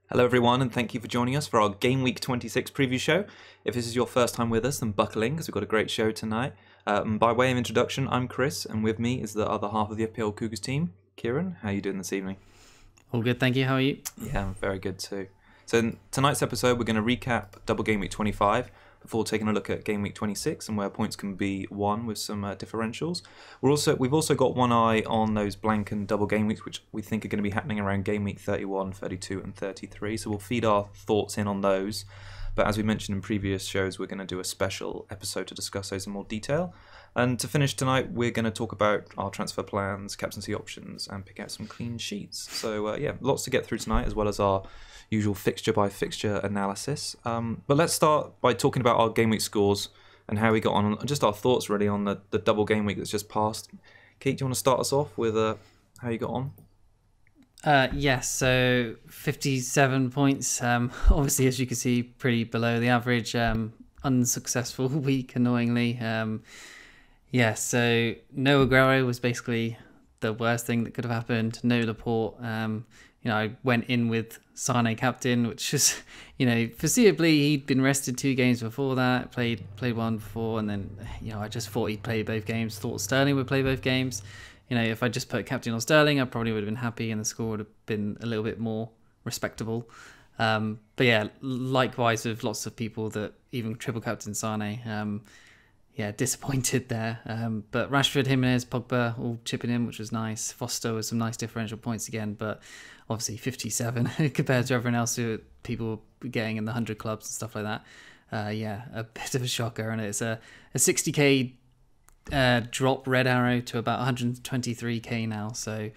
Hello everyone, and thank you for joining us for our Game Week 26 preview show. If this is your first time with us, then buckle in because we've got a great show tonight. By way of introduction, I'm Chris, and with me is the other half of the FPL Cougars team, Kieran. How are you doing this evening? All good, thank you. How are you? Yeah, I'm very good too. So in tonight's episode, we're going to recap double Game Week 25 before taking a look at Game Week 26 and where points can be won with some differentials. We've also got one eye on those blank and double game weeks, which we think are going to be happening around Game Week 31, 32 and 33. So we'll feed our thoughts in on those. But as we mentioned in previous shows, we're going to do a special episode to discuss those in more detail. And to finish tonight, we're going to talk about our transfer plans, captaincy options, and pick out some clean sheets. So yeah, lots to get through tonight, as well as our usual fixture by fixture analysis. But let's start by talking about our game week scores and how we got on, just our thoughts really on the double game week that's just passed. Keith, do you want to start us off with how you got on? Yes, so 57 points. Obviously, as you can see, pretty below the average. Unsuccessful week, annoyingly. Yeah, so no Aguero was basically the worst thing that could have happened. No Laporte. I went in with Sane captain, which is, foreseeably he'd been rested 2 games before that, played one before, and then, I just thought he'd play both games, thought Sterling would play both games. If I just put captain on Sterling, I probably would have been happy and the score would have been a little bit more respectable. But yeah, likewise with lots of people that even triple captain Sane, disappointed there. But Rashford, Jiminez, Pogba all chipping in, which was nice. Foster with some nice differential points again, but obviously 57 compared to everyone else who people were getting in the 100 clubs and stuff like that. A bit of a shocker, and it's a 60k drop red arrow to about 123k now. So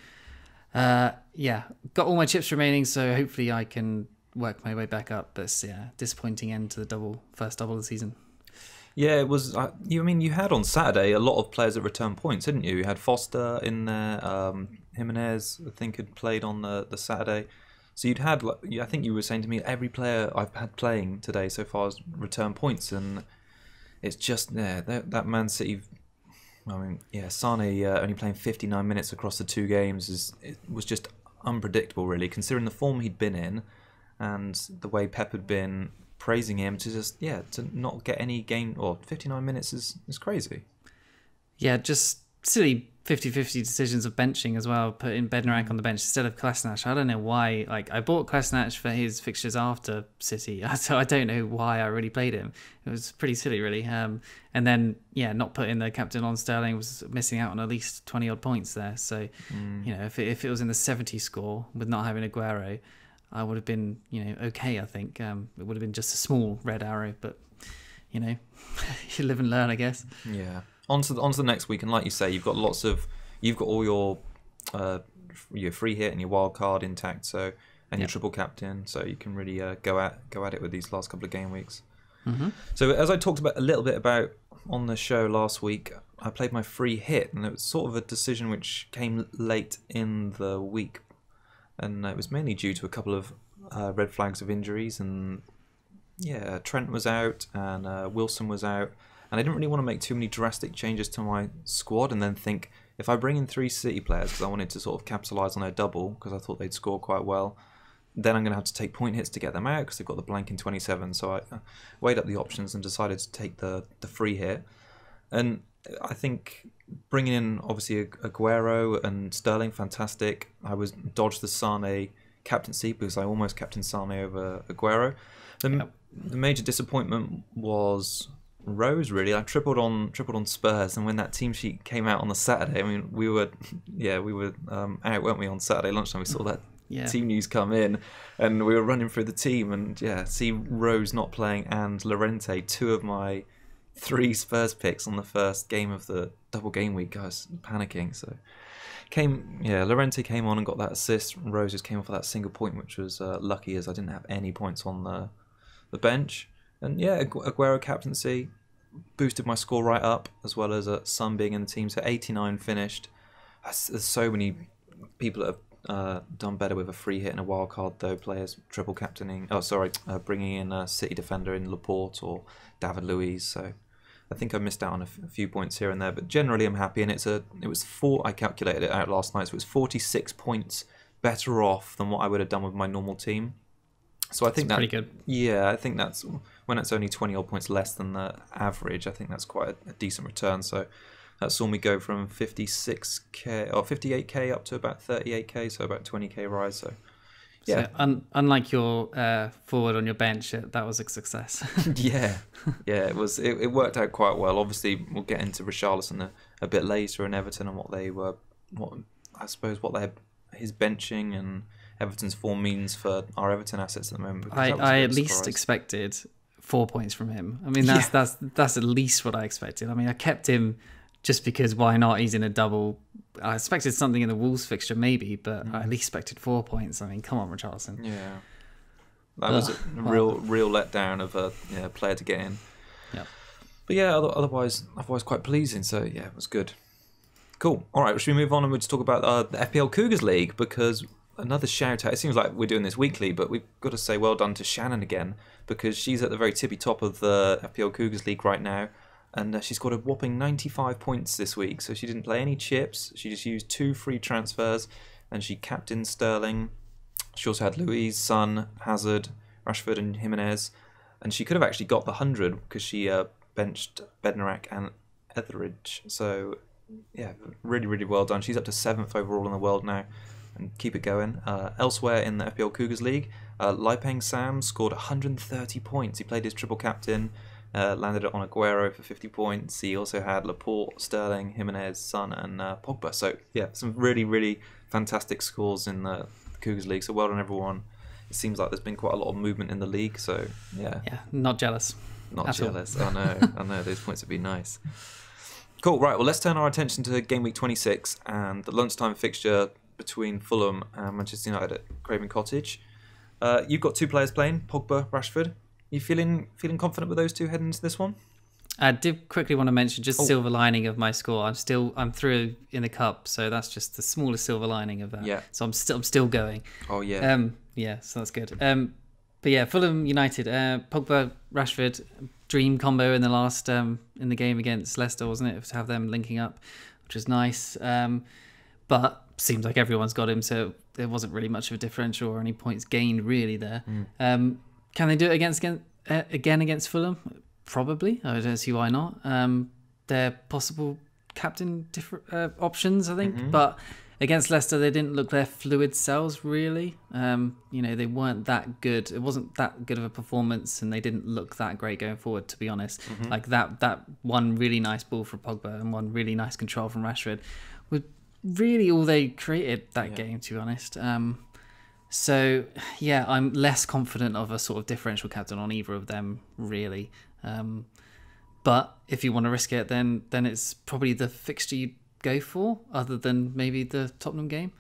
got all my chips remaining, so hopefully I can work my way back up. But yeah, disappointing end to the first double of the season. Yeah, it was. You had on Saturday a lot of players that returned points, didn't you? You had Foster in there, Jiminez, I think, had played on the Saturday. So you'd had, I think you were saying to me, every player I've had playing today so far has returned points, and it's just that Man City. Sane only playing 59 minutes across the 2 games was just unpredictable, really, considering the form he'd been in and the way Pep had been praising him to not get any game or 59 minutes is crazy. Yeah, just silly 50-50 decisions of benching as well, putting Bednarek on the bench instead of Kolasinac. I don't know why. I bought Kolasinac for his fixtures after City, so I don't know why I really played him. It was pretty silly, really. And then, not putting the captain on Sterling was missing out on at least 20 odd points there. So, if it was in the 70 score with not having Aguero, I would have been, okay, I think. It would have been just a small red arrow, but, you live and learn, I guess. Yeah. On to the next week, and like you say, you've got all your free hit and your wild card intact, so your triple captain, so you can really go at it with these last couple of game weeks. Mm-hmm. So as I talked about a little bit about on the show last week, I played my free hit, and it was sort of a decision which came late in the week, and it was mainly due to a couple of red flags of injuries, and Trent was out and Wilson was out. And I didn't really want to make too many drastic changes to my squad and then think, if I bring in 3 City players, because I wanted to sort of capitalise on their double, because I thought they'd score quite well, then I'm going to have to take point hits to get them out, because they've got the blank in 27. So I weighed up the options and decided to take the free hit. And I think bringing in, obviously, Aguero and Sterling, fantastic. I dodged the Sane captaincy, because I almost captained Sane over Aguero. The major disappointment was Rose, really. I tripled on Spurs, and when that team sheet came out on the Saturday, I mean, we were out, weren't we, on Saturday lunchtime? We saw that team news come in, and we were running through the team, and see Rose not playing and Llorente, 2 of my 3 Spurs picks on the first game of the double game week. I was panicking. So Llorente came on and got that assist. Rose just came off of that single point, which was lucky, as I didn't have any points on the bench. And Aguero captaincy boosted my score right up, as well as Son being in the team. So 89 finished. There's so many people that have done better with a free hit and a wild card, though. Players triple captaining. Bringing in a City defender in Laporte or David Luiz. So I think I missed out on a few points here and there, but generally I'm happy. And I calculated it out last night, so it was 46 points better off than what I would have done with my normal team. So I think that's pretty good. Yeah, I think that's when it's only 20 odd points less than the average. I think that's quite a decent return. So that saw me go from 56k or 58k up to about 38k, so about 20k rise. So yeah, So, unlike your forward on your bench, that was a success. yeah, it was. It worked out quite well. Obviously, we'll get into Richarlison a bit later and Everton and what they his benching and Everton's form means for our Everton assets at the moment. I at least expected 4 points from him. I mean, that's at least what I expected. I mean, I kept him just because why not? He's in a double. I expected something in the Wolves fixture maybe, but I at least expected 4 points. I mean, come on, Richarlison. Yeah, that was a real letdown of a player to get in. Yeah, but yeah, otherwise quite pleasing. So yeah, it was good. Cool. All right, should we move on and we'll just talk about the FPL Cougars League, because another shout out. It seems like we're doing this weekly, but we've got to say well done to Shannon again, because she's at the very tippy top of the FPL Cougars League right now. And she's got a whopping 95 points this week. So she didn't play any chips. She just used 2 free transfers. And she captained Sterling. She also had Luiz, Son, Hazard, Rashford and Jiminez. And she could have actually got the 100 because she benched Bednarak and Etheridge. So, yeah, really, really well done. She's up to 7th overall in the world now. And keep it going. Elsewhere in the FPL Cougars League, Lipeng Sam scored 130 points. He played his triple captain. Landed it on Aguero for 50 points. He also had Laporte, Sterling, Jiminez, Son and Pogba. So yeah, some really, really fantastic scores in the Cougars League. So well done everyone. It seems like there's been quite a lot of movement in the league. So yeah. Yeah, not jealous. Not jealous. I know. Those points would be nice. Cool, right. Well, let's turn our attention to game week 26 and the lunchtime fixture between Fulham and Manchester United at Craven Cottage. You've got 2 players playing, Pogba, Rashford. You feeling confident with those 2 heading into this one? I did quickly want to mention silver lining of my score. I'm through in the cup, so that's just the smallest silver lining of that. Yeah. So I'm still going. Oh yeah. Yeah. So that's good. But yeah, Fulham United, Pogba, Rashford, dream combo in the last in the game against Leicester, wasn't it? To have them linking up, which was nice. But seems like everyone's got him, so there wasn't really much of a differential or any points gained really there. Can they do it again against Fulham? Probably. I don't see why not. They're possible captain options, I think. But against Leicester, they didn't look their fluid selves, really. They weren't that good. It wasn't that good of a performance, and they didn't look that great going forward, to be honest. Like that one really nice ball from Pogba and one really nice control from Rashford was really all they created that game, to be honest. So, yeah, I'm less confident of a sort of differential captain on either of them, really. But if you want to risk it, then it's probably the fixture you'd go for, other than maybe the Tottenham game.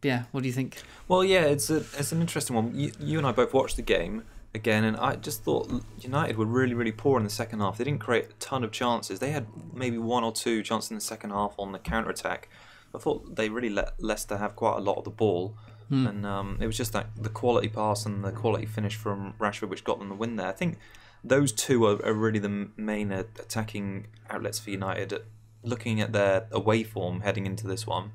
Yeah, what do you think? Well, yeah, it's an interesting one. You and I both watched the game again, and I just thought United were really, really poor in the second half. They didn't create a ton of chances. They had maybe 1 or 2 chances in the second half on the counter-attack. I thought they really let Leicester have quite a lot of the ball, and it was just that the quality pass and the quality finish from Rashford which got them the win there. I think those 2 are really the main attacking outlets for United. Looking at their away form heading into this one,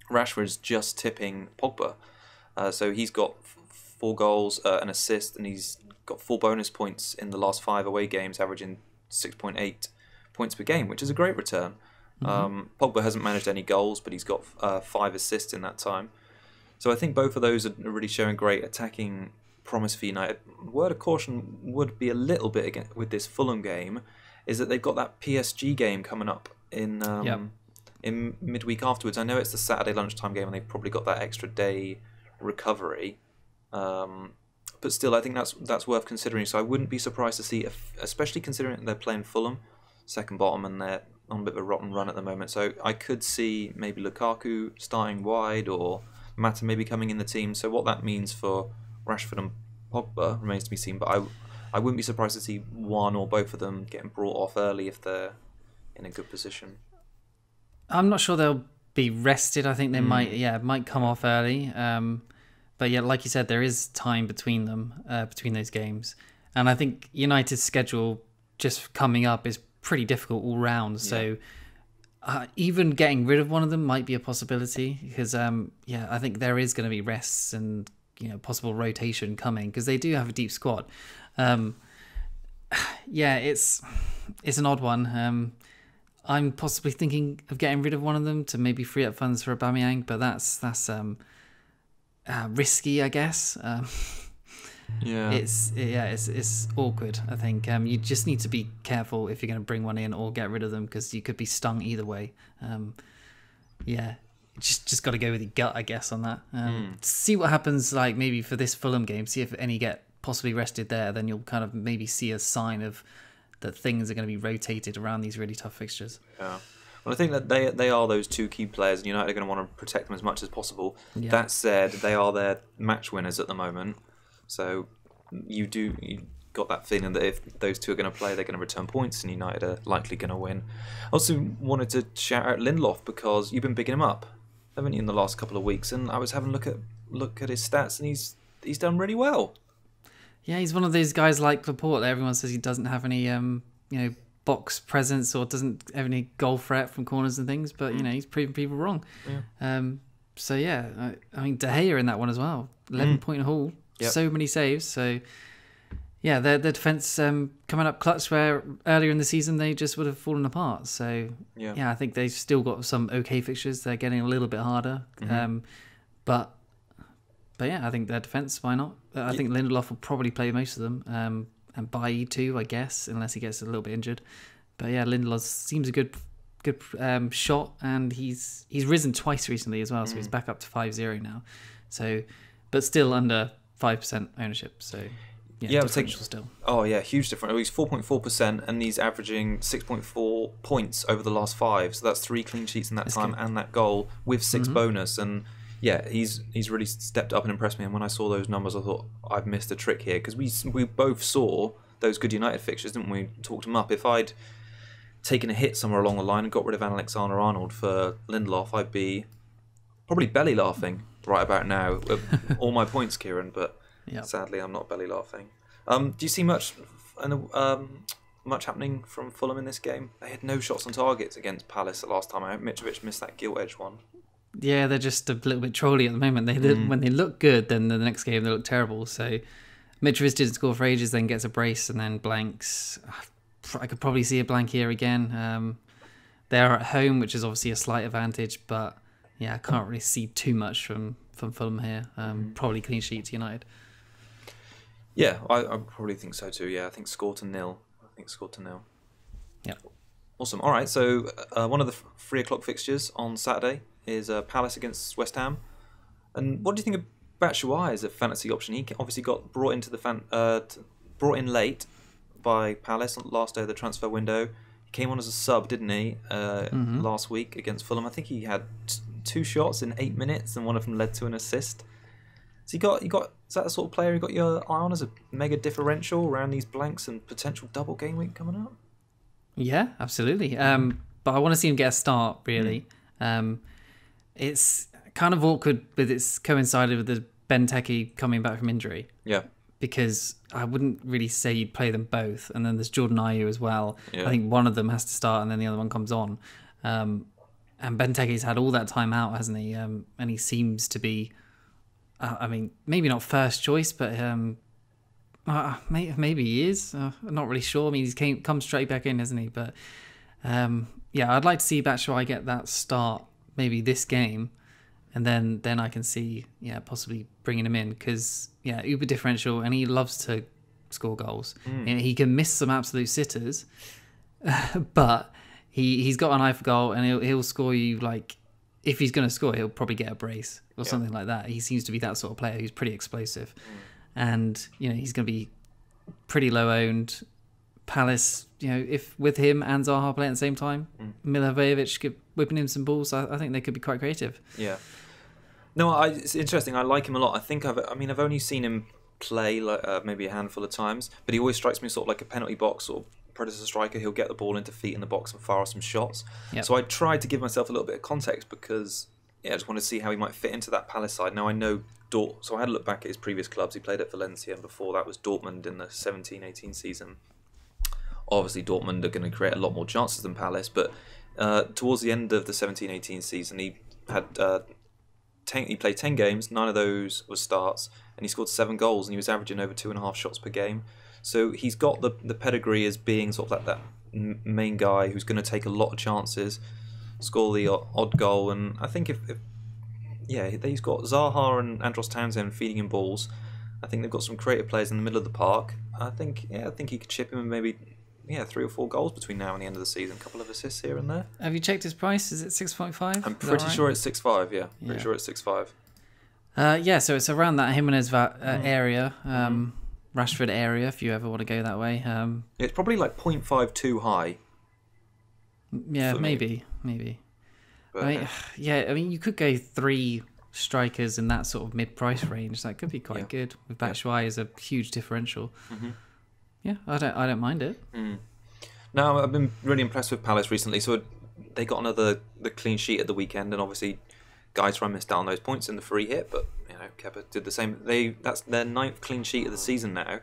Rashford's just tipping Pogba, so he's got 4 goals, an assist, and he's got 4 bonus points in the last 5 away games, averaging 6.8 points per game, which is a great return. Pogba hasn't managed any goals, but he's got 5 assists in that time. So I think both of those are really showing great attacking promise for United. Word of caution would be a little bit again with this Fulham game, is that they've got that PSG game coming up in midweek afterwards. I know it's the Saturday lunchtime game, and they've probably got that extra day recovery. But still, I think that's worth considering. So I wouldn't be surprised to see, especially considering they're playing Fulham, second bottom, and they're on a bit of a rotten run at the moment. So I could see maybe Lukaku starting wide, or Mata maybe coming in the team. So what that means for Rashford and Pogba remains to be seen. But I wouldn't be surprised to see one or both of them getting brought off early if they're in a good position. I'm not sure they'll be rested. I think they might come off early. But yeah, like you said, there is time between them, between those games. And I think United's schedule just coming up is pretty difficult all round. So even getting rid of one of them might be a possibility, because I think there is going to be rests, and possible rotation coming, because they do have a deep squad. Yeah, it's an odd one. I'm possibly thinking of getting rid of one of them to maybe free up funds for Aubameyang, but that's risky, I guess. It's awkward. I think you just need to be careful if you're going to bring one in or get rid of them, because you could be stung either way. Just got to go with your gut, I guess, on that. See what happens, like maybe for this Fulham game. See if any get possibly rested there. Then you'll kind of maybe see a sign of that things are going to be rotated around these really tough fixtures. Yeah. Well, I think that they are those two key players, and United are going to want to protect them as much as possible. Yeah. That said, they are their match winners at the moment. So you got that feeling that if those two are going to play, they're going to return points, and United are likely going to win. I also wanted to shout out Lindelof, because you've been bigging him up, haven't you, in the last couple of weeks? And I was having a look at his stats, and he's done really well. Yeah, he's one of those guys like Laporte that everyone says he doesn't have any box presence or doesn't have any goal threat from corners and things, but he's proven people wrong. Yeah. So yeah, I mean De Gea in that one as well. 11-point haul. Yep. So many saves. So yeah, their defence coming up clutch, where earlier in the season they just would have fallen apart. So yeah, I think they've still got some okay fixtures. They're getting a little bit harder. But yeah, I think their defence, why not? I think Lindelof will probably play most of them, and Bailly too, I guess, unless he gets a little bit injured. But yeah, Lindelof seems a good shot, and he's risen twice recently as well, so he's back up to 5-0 now. So, but still under 5% ownership. So yeah, differential still. Oh yeah, huge difference. He's 4.4%, and he's averaging 6.4 points over the last 5. So that's 3 clean sheets in that time, and that goal with 6 bonus. And yeah, he's really stepped up and impressed me. And when I saw those numbers, I thought I've missed a trick here, because we both saw those good United fixtures, didn't we? Talked them up. If I'd taken a hit somewhere along the line and got rid of Alexander-Arnold for Lindelof, I'd be probably belly laughing right about now with all my points, Kieran. But sadly, I'm not belly laughing. Do you see much happening from Fulham in this game? They had no shots on targets against Palace the last time out. Mitrovic missed that gilt-edged one. Yeah, they're just a little bit trolly at the moment. When they look good, then the next game they look terrible. So Mitrovic didn't score for ages, then gets a brace and then blanks. I could probably see a blank here again. They're at home, which is obviously a slight advantage, but yeah, I can't really see too much from Fulham here. Probably clean sheet to United. Yeah, I probably think so too. Yeah, I think score to nil. Yeah. Awesome. All right, so one of the 3 o'clock fixtures on Saturday is Palace against West Ham. And what do you think of Batshuayi as a fantasy option? He obviously got brought in late by Palace on the last day of the transfer window. He came on as a sub, didn't he, last week against Fulham? I think he had 2 shots in 8 minutes, and one of them led to an assist. So is that the sort of player you got your eye on as a mega differential around these blanks and potential double game week coming up? Yeah, absolutely. But I want to see him get a start, really. It's kind of awkward with it's coincided with the Benteke coming back from injury. Yeah. Because I wouldn't really say you'd play them both. And then there's Jordan Ayew as well. Yeah. I think one of them has to start and then the other one comes on. And Benteke's had all that time out, hasn't he? And he seems to be, maybe not first choice, but maybe he is. I'm not really sure. I mean, he's come straight back in, hasn't he? But I'd like to see Batshuayi get that start maybe this game, and then I can see possibly bringing him in, because uber differential, and he loves to score goals. He can miss some absolute sitters, but he's got an eye for goal, and he'll score you. Like, if he's going to score, he'll probably get a brace or something like that. He seems to be that sort of player who's pretty explosive, and he's going to be pretty low owned. Palace, if with him and Zaha playing at the same time, Milivojevic whipping him some balls, I think they could be quite creative. Yeah. No, it's interesting. I like him a lot. I think I've only seen him play maybe a handful of times, but he always strikes me sort of like a penalty box or predator striker. He'll get the ball into feet in the box and fire some shots. Yep. So I tried to give myself a little bit of context, because I just wanted to see how he might fit into that Palace side. Now I know so I had a look back at his previous clubs. He played at Valencia, and before that was Dortmund in the 17-18 season. Obviously, Dortmund are going to create a lot more chances than Palace, but towards the end of the 17-18 season, he had he played 10 games, 9 of those were starts, and he scored 7 goals, and he was averaging over 2.5 shots per game. So he's got the pedigree as being sort of like that main guy who's going to take a lot of chances, score the odd goal, and I think if he's got Zaha and Andros Townsend feeding him balls. I think they've got some creative players in the middle of the park. I think he could chip him in maybe 3 or 4 goals between now and the end of the season. A couple of assists here and there. Have you checked his price? Is it 6.5? I'm pretty sure it's 6.5. Yeah, pretty sure it's 6.5. So it's around that Jiminez area, Rashford area, if you ever want to go that way. It's probably like 0.5 too high. Yeah, maybe. But, I mean, you could go 3 strikers in that sort of mid-price range. That could be quite good. With Batshuayi as a huge differential. Yeah, I don't mind it. No, I've been really impressed with Palace recently. So they got the clean sheet at the weekend, and obviously guys missed out on those points in the free hit, but Kepa did the same. That's their 9th clean sheet of the season now,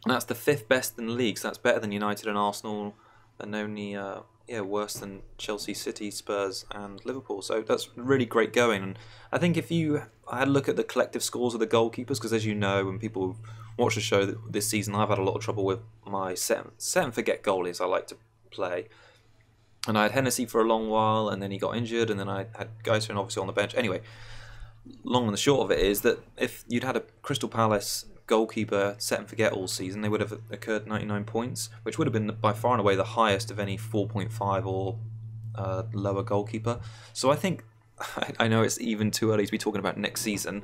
and that's the 5th best in the league. So that's better than United and Arsenal, and only worse than Chelsea, City, Spurs, and Liverpool. So that's really great going. And I think if you had a look at the collective scores of the goalkeepers, because as you know, when people watch the show this season, I've had a lot of trouble with my set and forget goalies I like to play. And I had Hennessy for a long while, and then he got injured, and then I had Geiser obviously on the bench. Anyway, long and the short of it is that if you'd had a Crystal Palace goalkeeper set and forget all season, they would have occurred 99 points, which would have been by far and away the highest of any 4.5 or lower goalkeeper. So I think, I know it's even too early to be talking about next season,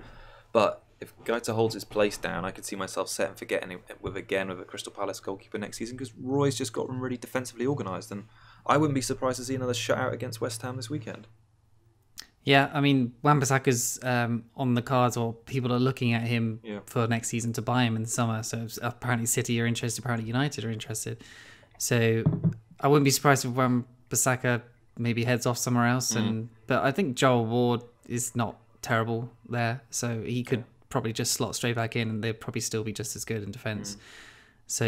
but if Geiser holds his place down, I could see myself set and forgetting with a Crystal Palace goalkeeper next season, because Roy's just got them really defensively organised, and I wouldn't be surprised to see another shutout against West Ham this weekend. Yeah, I mean, Wan-Bissaka's on the cards, or people are looking at him for next season to buy him in the summer. So apparently City are interested, apparently United are interested. So I wouldn't be surprised if Wan-Bissaka maybe heads off somewhere else. But I think Joel Ward is not terrible there, so he could probably just slot straight back in, and they'd probably still be just as good in defence. So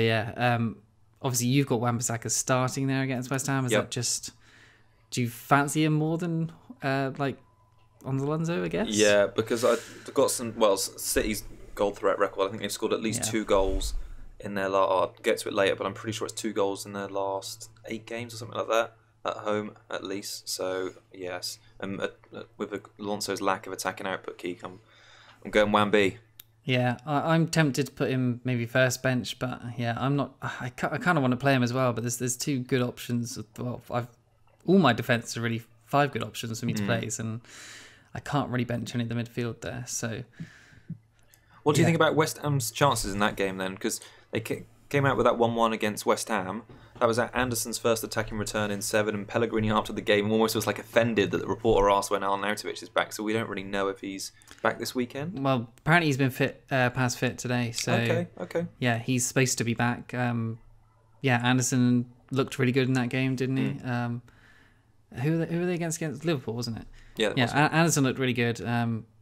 obviously you've got Wan-Bissaka starting there against West Ham. Is that just? Do you fancy him more than on Alonso, I guess? Yeah, because I've got City's goal threat record. I think they've scored at least 2 goals in their last. I'll get to it later, but I'm pretty sure it's 2 goals in their last 8 games or something like that at home, at least. So yes, and with Alonso's lack of attacking output, Keek, I'm going Wan-B. Yeah, I'm tempted to put him maybe first bench, but I'm not. I kind of want to play him as well, but there's 2 good options. Well, all my defence are really 5 good options for me to place, and I can't really bench any of the midfield there. So, what do you think about West Ham's chances in that game then? Because they came out with that 1-1 against West Ham. That was at Anderson's first attacking return in 7, and Pellegrini after the game almost was like offended that the reporter asked when Arnautovic is back. So we don't really know if he's back this weekend. Well, apparently he's been past fit today. So okay. Yeah, he's supposed to be back. Anderson looked really good in that game, didn't he? Who were they against Liverpool, wasn't it? Yeah. Anderson looked really good.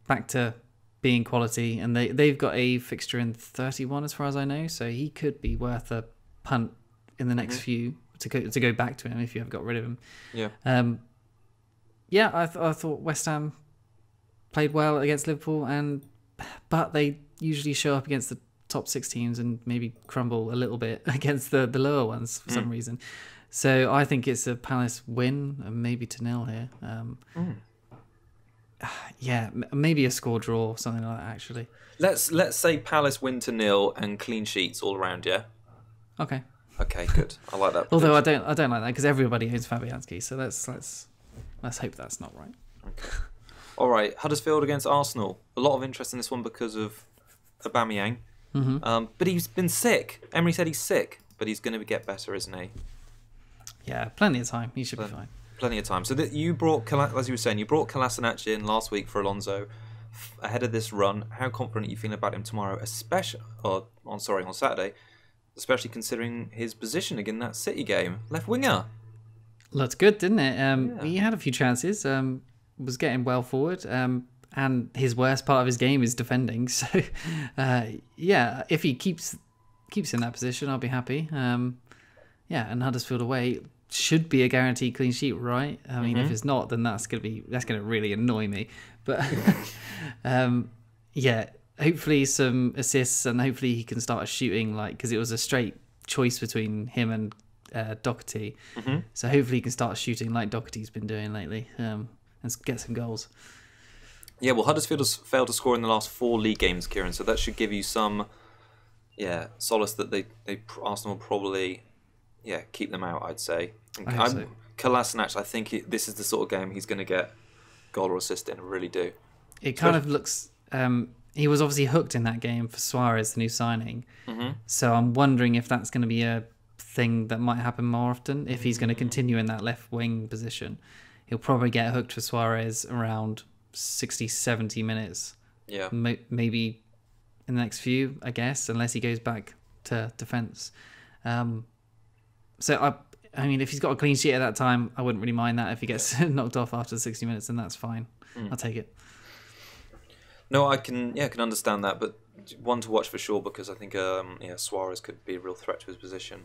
Back to being quality, and they've got a fixture in 31 as far as I know, so he could be worth a punt in the next few to go back to him if you have got rid of him. Yeah. I thought West Ham played well against Liverpool, but they usually show up against the top 6 teams and maybe crumble a little bit against the lower ones for some reason. So I think it's a Palace win, maybe 2-0 here. Maybe a score draw or something like that, actually. Let's say Palace win 2-0 and clean sheets all around, yeah? Okay, good. I like that. Although I don't like that, because everybody owns Fabianski, so let's hope that's not right. Okay. All right, Huddersfield against Arsenal. A lot of interest in this one because of Aubameyang. But he's been sick. Emery said he's sick, but he's going to get better, isn't he? Yeah, plenty of time. He should be fine. Plenty of time. So that you brought, as you were saying, you brought Kolasinac in last week for Alonso ahead of this run. How confident are you feeling about him tomorrow, on Saturday, especially considering his position again in that City game, left winger? Looked good, didn't it? He had a few chances. Was getting well forward. And his worst part of his game is defending. So, if he keeps in that position, I'll be happy. And Huddersfield away should be a guaranteed clean sheet, right? I mean, if it's not, then that's gonna really annoy me. But hopefully some assists, and hopefully he can start shooting, like, because it was a straight choice between him and Doherty. Mm-hmm. So hopefully he can start shooting like Doherty's been doing lately, and get some goals. Yeah, well, Huddersfield has failed to score in the last 4 league games, Kieran, so that should give you some solace that Arsenal will probably keep them out, I'd say. Kolasinac, I think this is the sort of game he's going to get goal or assist in, I really do. It kind of looks... he was obviously hooked in that game for Suarez, the new signing. Mm-hmm. So I'm wondering if that's going to be a thing that might happen more often. If he's going to continue in that left wing position, he'll probably get hooked for Suarez around 60, 70 minutes. Yeah. Maybe in the next few, I guess, unless he goes back to defence. So I mean, if he's got a clean sheet at that time, I wouldn't really mind that. If he gets knocked off after 60 minutes, then that's fine. I'll take it. No, I can understand that, but one to watch for sure, because I think Suarez could be a real threat to his position.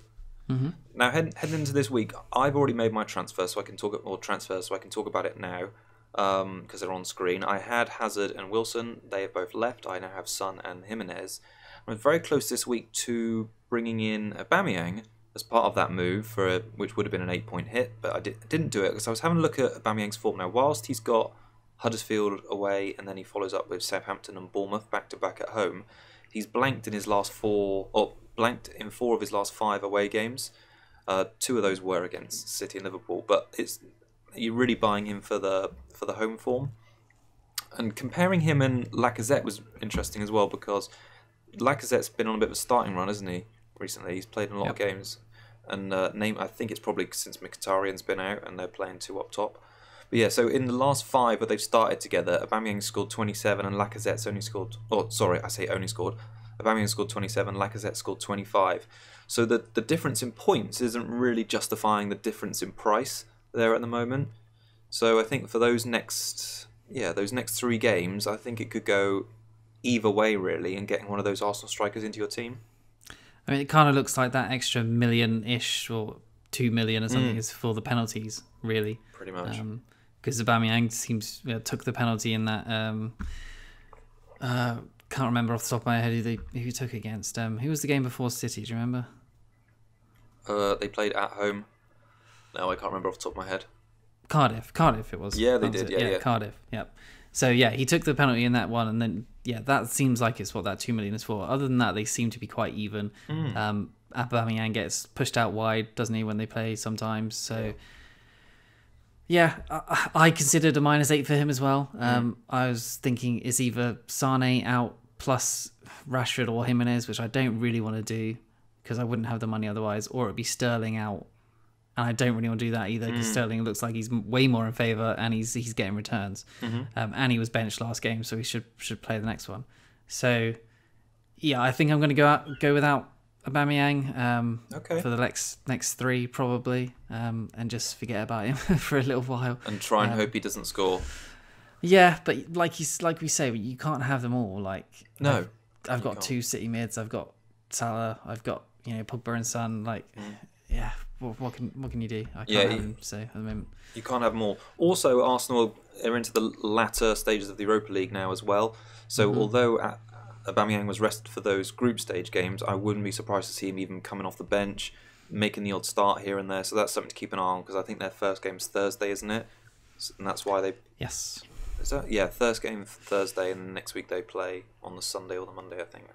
Mm-hmm. Now, heading into this week, I've already made my transfer, so I can talk about it now, because they're on screen. I had Hazard and Wilson; they have both left. I now have Son and Jiminez. I'm very close this week to bringing in Aubameyang as part of that move, which would have been an 8-point hit, but I didn't do it because I was having a look at Aubameyang's form. Now, whilst he's got Huddersfield away and then he follows up with Southampton and Bournemouth back-to-back at home, he's blanked in 4 of his last 5 away games. 2 of those were against City and Liverpool, but you're really buying him for the home form. And comparing him and Lacazette was interesting as well, because Lacazette's been on a bit of a starting run, hasn't he? Recently, he's played in a lot of games, and I think it's probably since Mkhitaryan's been out and they're playing 2 up top. But yeah, so in the last 5 where they've started together, Aubameyang scored 27 and Lacazette's only scored... Oh, sorry, I say only scored. Aubameyang scored 27, Lacazette scored 25. So the difference in points isn't really justifying the difference in price there at the moment. So I think for those next 3 games, I think it could go either way, really, in getting one of those Arsenal strikers into your team. I mean, it kind of looks like that extra million-ish or 2 million or something is for the penalties, really. Pretty much. Because Aubameyang seems took the penalty in that. Can't remember off the top of my head who he took against. Who was the game before City? Do you remember? They played at home. No, I can't remember off the top of my head. Cardiff it was. Yeah, they did. Yeah, Cardiff. Yep. So yeah, he took the penalty in that one, and then that seems like it's what that 2 million is for. Other than that, they seem to be quite even. Aubameyang gets pushed out wide, doesn't he, when they play sometimes? So yeah, I considered a -8 for him as well. I was thinking it's either Sane out plus Rashford or Jiminez, which I don't really want to do because I wouldn't have the money otherwise, or it'd be Sterling out. And I don't really want to do that either because Sterling looks like he's way more in favour and he's getting returns. And he was benched last game, so he should play the next one. So yeah, I think I'm going to go without Aubameyang for the next 3 probably, and just forget about him for a little while and try and hope he doesn't score. Yeah, but like we say, you can't have them all. Like no, I've got 2 City mids. I've got Salah. I've got Pogba and Son. Like yeah. What can you do? I can't have him, so at the moment. You can't have more. Also, Arsenal are into the latter stages of the Europa League now as well. So although Aubameyang was rested for those group stage games, I wouldn't be surprised to see him even coming off the bench, making the odd start here and there. So that's something to keep an eye on, because I think their first game's Thursday, isn't it? And that's why they... Yes. Is that? Yeah, first game Thursday, and next week they play on the Sunday or the Monday, I think.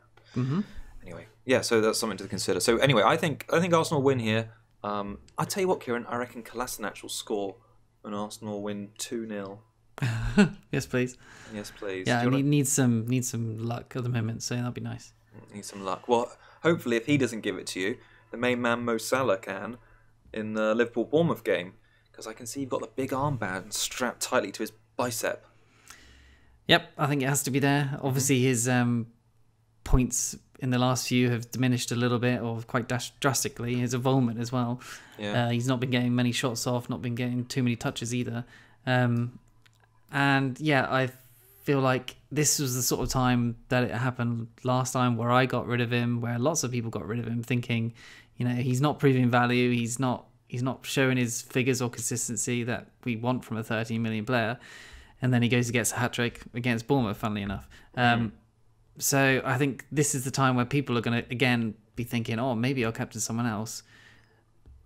Anyway, yeah, so that's something to consider. So anyway, I think Arsenal win here. I tell you what, Kieran, I reckon Kolasinac will score and Arsenal win 2-0. Yes, please. Yes, please. Yeah, I need some luck at the moment, so that'd be nice. Need some luck. Well, hopefully, if he doesn't give it to you, the main man Mo Salah can in the Liverpool-Bournemouth game, because I can see you've got the big armband strapped tightly to his bicep. Yep, I think it has to be there. Obviously, his points in the last few have diminished a little bit, or quite drastically. His involvement as well. Yeah. He's not been getting many shots off, not been getting too many touches either. And yeah, I feel like this was the sort of time that it happened last time, where I got rid of him, where lots of people got rid of him, thinking, he's not proving value, he's not showing his figures or consistency that we want from a 13 million player. And then he goes and gets a hat-trick against Bournemouth, funnily enough. So I think this is the time where people are going to, again, be thinking, oh, maybe I'll captain someone else.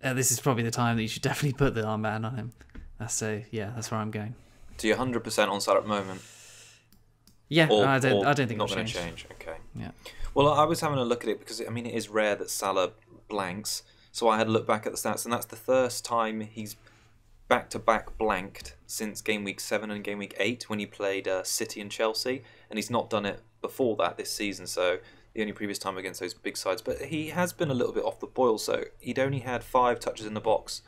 This is probably the time that you should definitely put the armband on him. That's where I'm going. So you're 100% on Salah at the moment? Yeah, I don't think not it'll going to change. change. Okay. Yeah. Well, I was having a look at it because, I mean, it is rare that Salah blanks. So I had a look back at the stats, and that's the first time he's back-to-back blanked since game week 7 and game week 8 when he played City and Chelsea, and he's not done it before that this season, so the only previous time against those big sides. But he has been a little bit off the boil, so he'd only had 5 touches in the box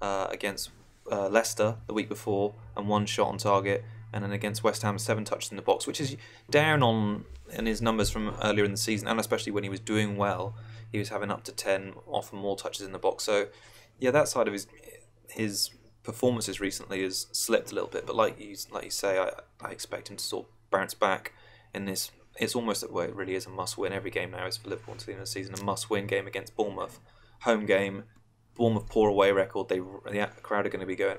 against Leicester the week before and 1 shot on target, and then against West Ham 7 touches in the box, which is down on in his numbers from earlier in the season, and especially when he was doing well, he was having up to 10, often more touches in the box. So yeah, that side of his performances recently has slipped a little bit, but like you say, I expect him to sort of bounce back in this. It's almost that way. It really is a must-win. Every game now is for Liverpool until the end of the season. A must-win game against Bournemouth, home game. Bournemouth poor away record. The crowd are going to be going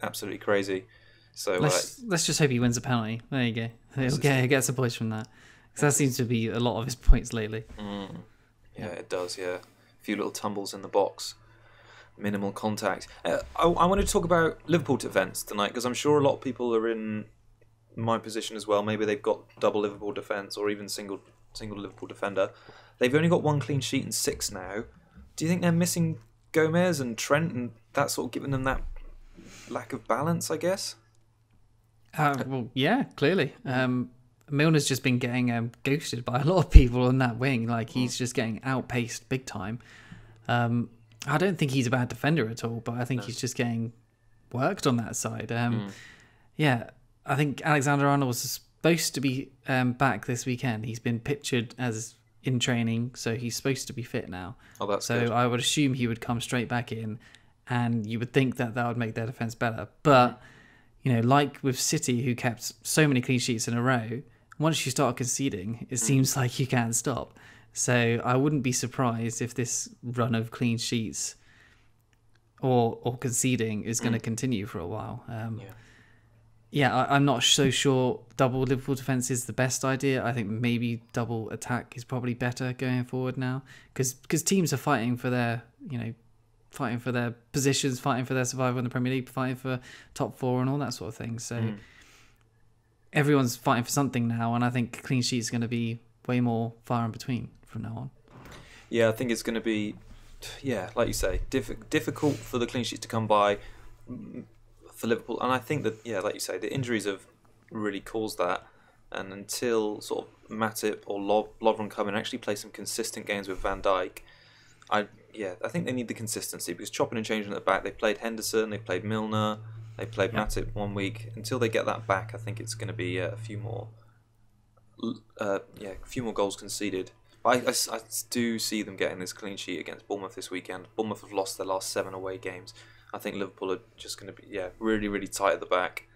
absolutely crazy. So let's just hope he wins a penalty. There you go. He gets a point from that, because that seems to be a lot of his points lately. Yeah, it does. Yeah, a few little tumbles in the box. Minimal contact. I wanted to talk about Liverpool defence tonight, because I'm sure a lot of people are in my position as well. Maybe they've got double Liverpool defence or even single Liverpool defender. They've only got 1 clean sheet in 6 now. Do you think they're missing Gomez and Trent, and that's sort of giving them that lack of balance, I guess? Well, yeah, clearly. Milner's just been getting ghosted by a lot of people on that wing. Like, he's just getting outpaced big time. I don't think he's a bad defender at all, but I think he's just getting worked on that side. Yeah, I think Alexander-Arnold was supposed to be back this weekend. He's been pictured as in training, so he's supposed to be fit now. Oh, that's so good. I would assume he would come straight back in, and you would think that would make their defence better. But, you know, like with City, who kept so many clean sheets in a row, once you start conceding, it seems like you can't stop. So I wouldn't be surprised if this run of clean sheets or conceding is going to continue for a while. I'm not so sure double Liverpool defence is the best idea. I think maybe double attack is probably better going forward now, because teams are fighting for their positions, fighting for their survival in the Premier League, fighting for top 4 and all that sort of thing. So everyone's fighting for something now, and I think clean sheets is going to be way more far in between from now on. Yeah, I think it's going to be, like you say, difficult for the clean sheets to come by for Liverpool. And I think that, like you say, the injuries have really caused that. And until sort of Matip or Lovren come and actually play some consistent games with Van Dijk, I think they need the consistency, because chopping and changing at the back, they played Henderson, they played Milner, they played Matip 1 week. Until they get that back, I think it's going to be a few more goals conceded. But I do see them getting this clean sheet against Bournemouth this weekend. Bournemouth have lost their last 7 away games. I think Liverpool are just going to be really, really tight at the back.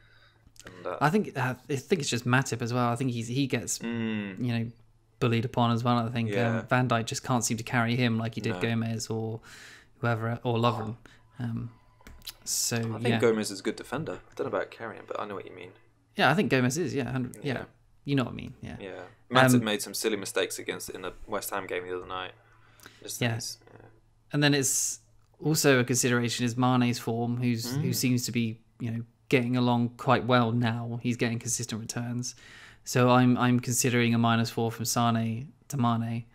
And, I think it's just Matip as well. I think he gets bullied upon as well. I think Van Dijk just can't seem to carry him like he did Gomez or whoever, or Lovren. I think Gomez is a good defender. I don't know about carrying, but I know what you mean. Yeah, I think Gomez is. Yeah. You know what I mean. Yeah. Yeah. Matip made some silly mistakes in the West Ham game the other night. And then it's also a consideration is Mane's form, who seems to be getting along quite well now. He's getting consistent returns. So I'm considering a -4 from Sane to Mane.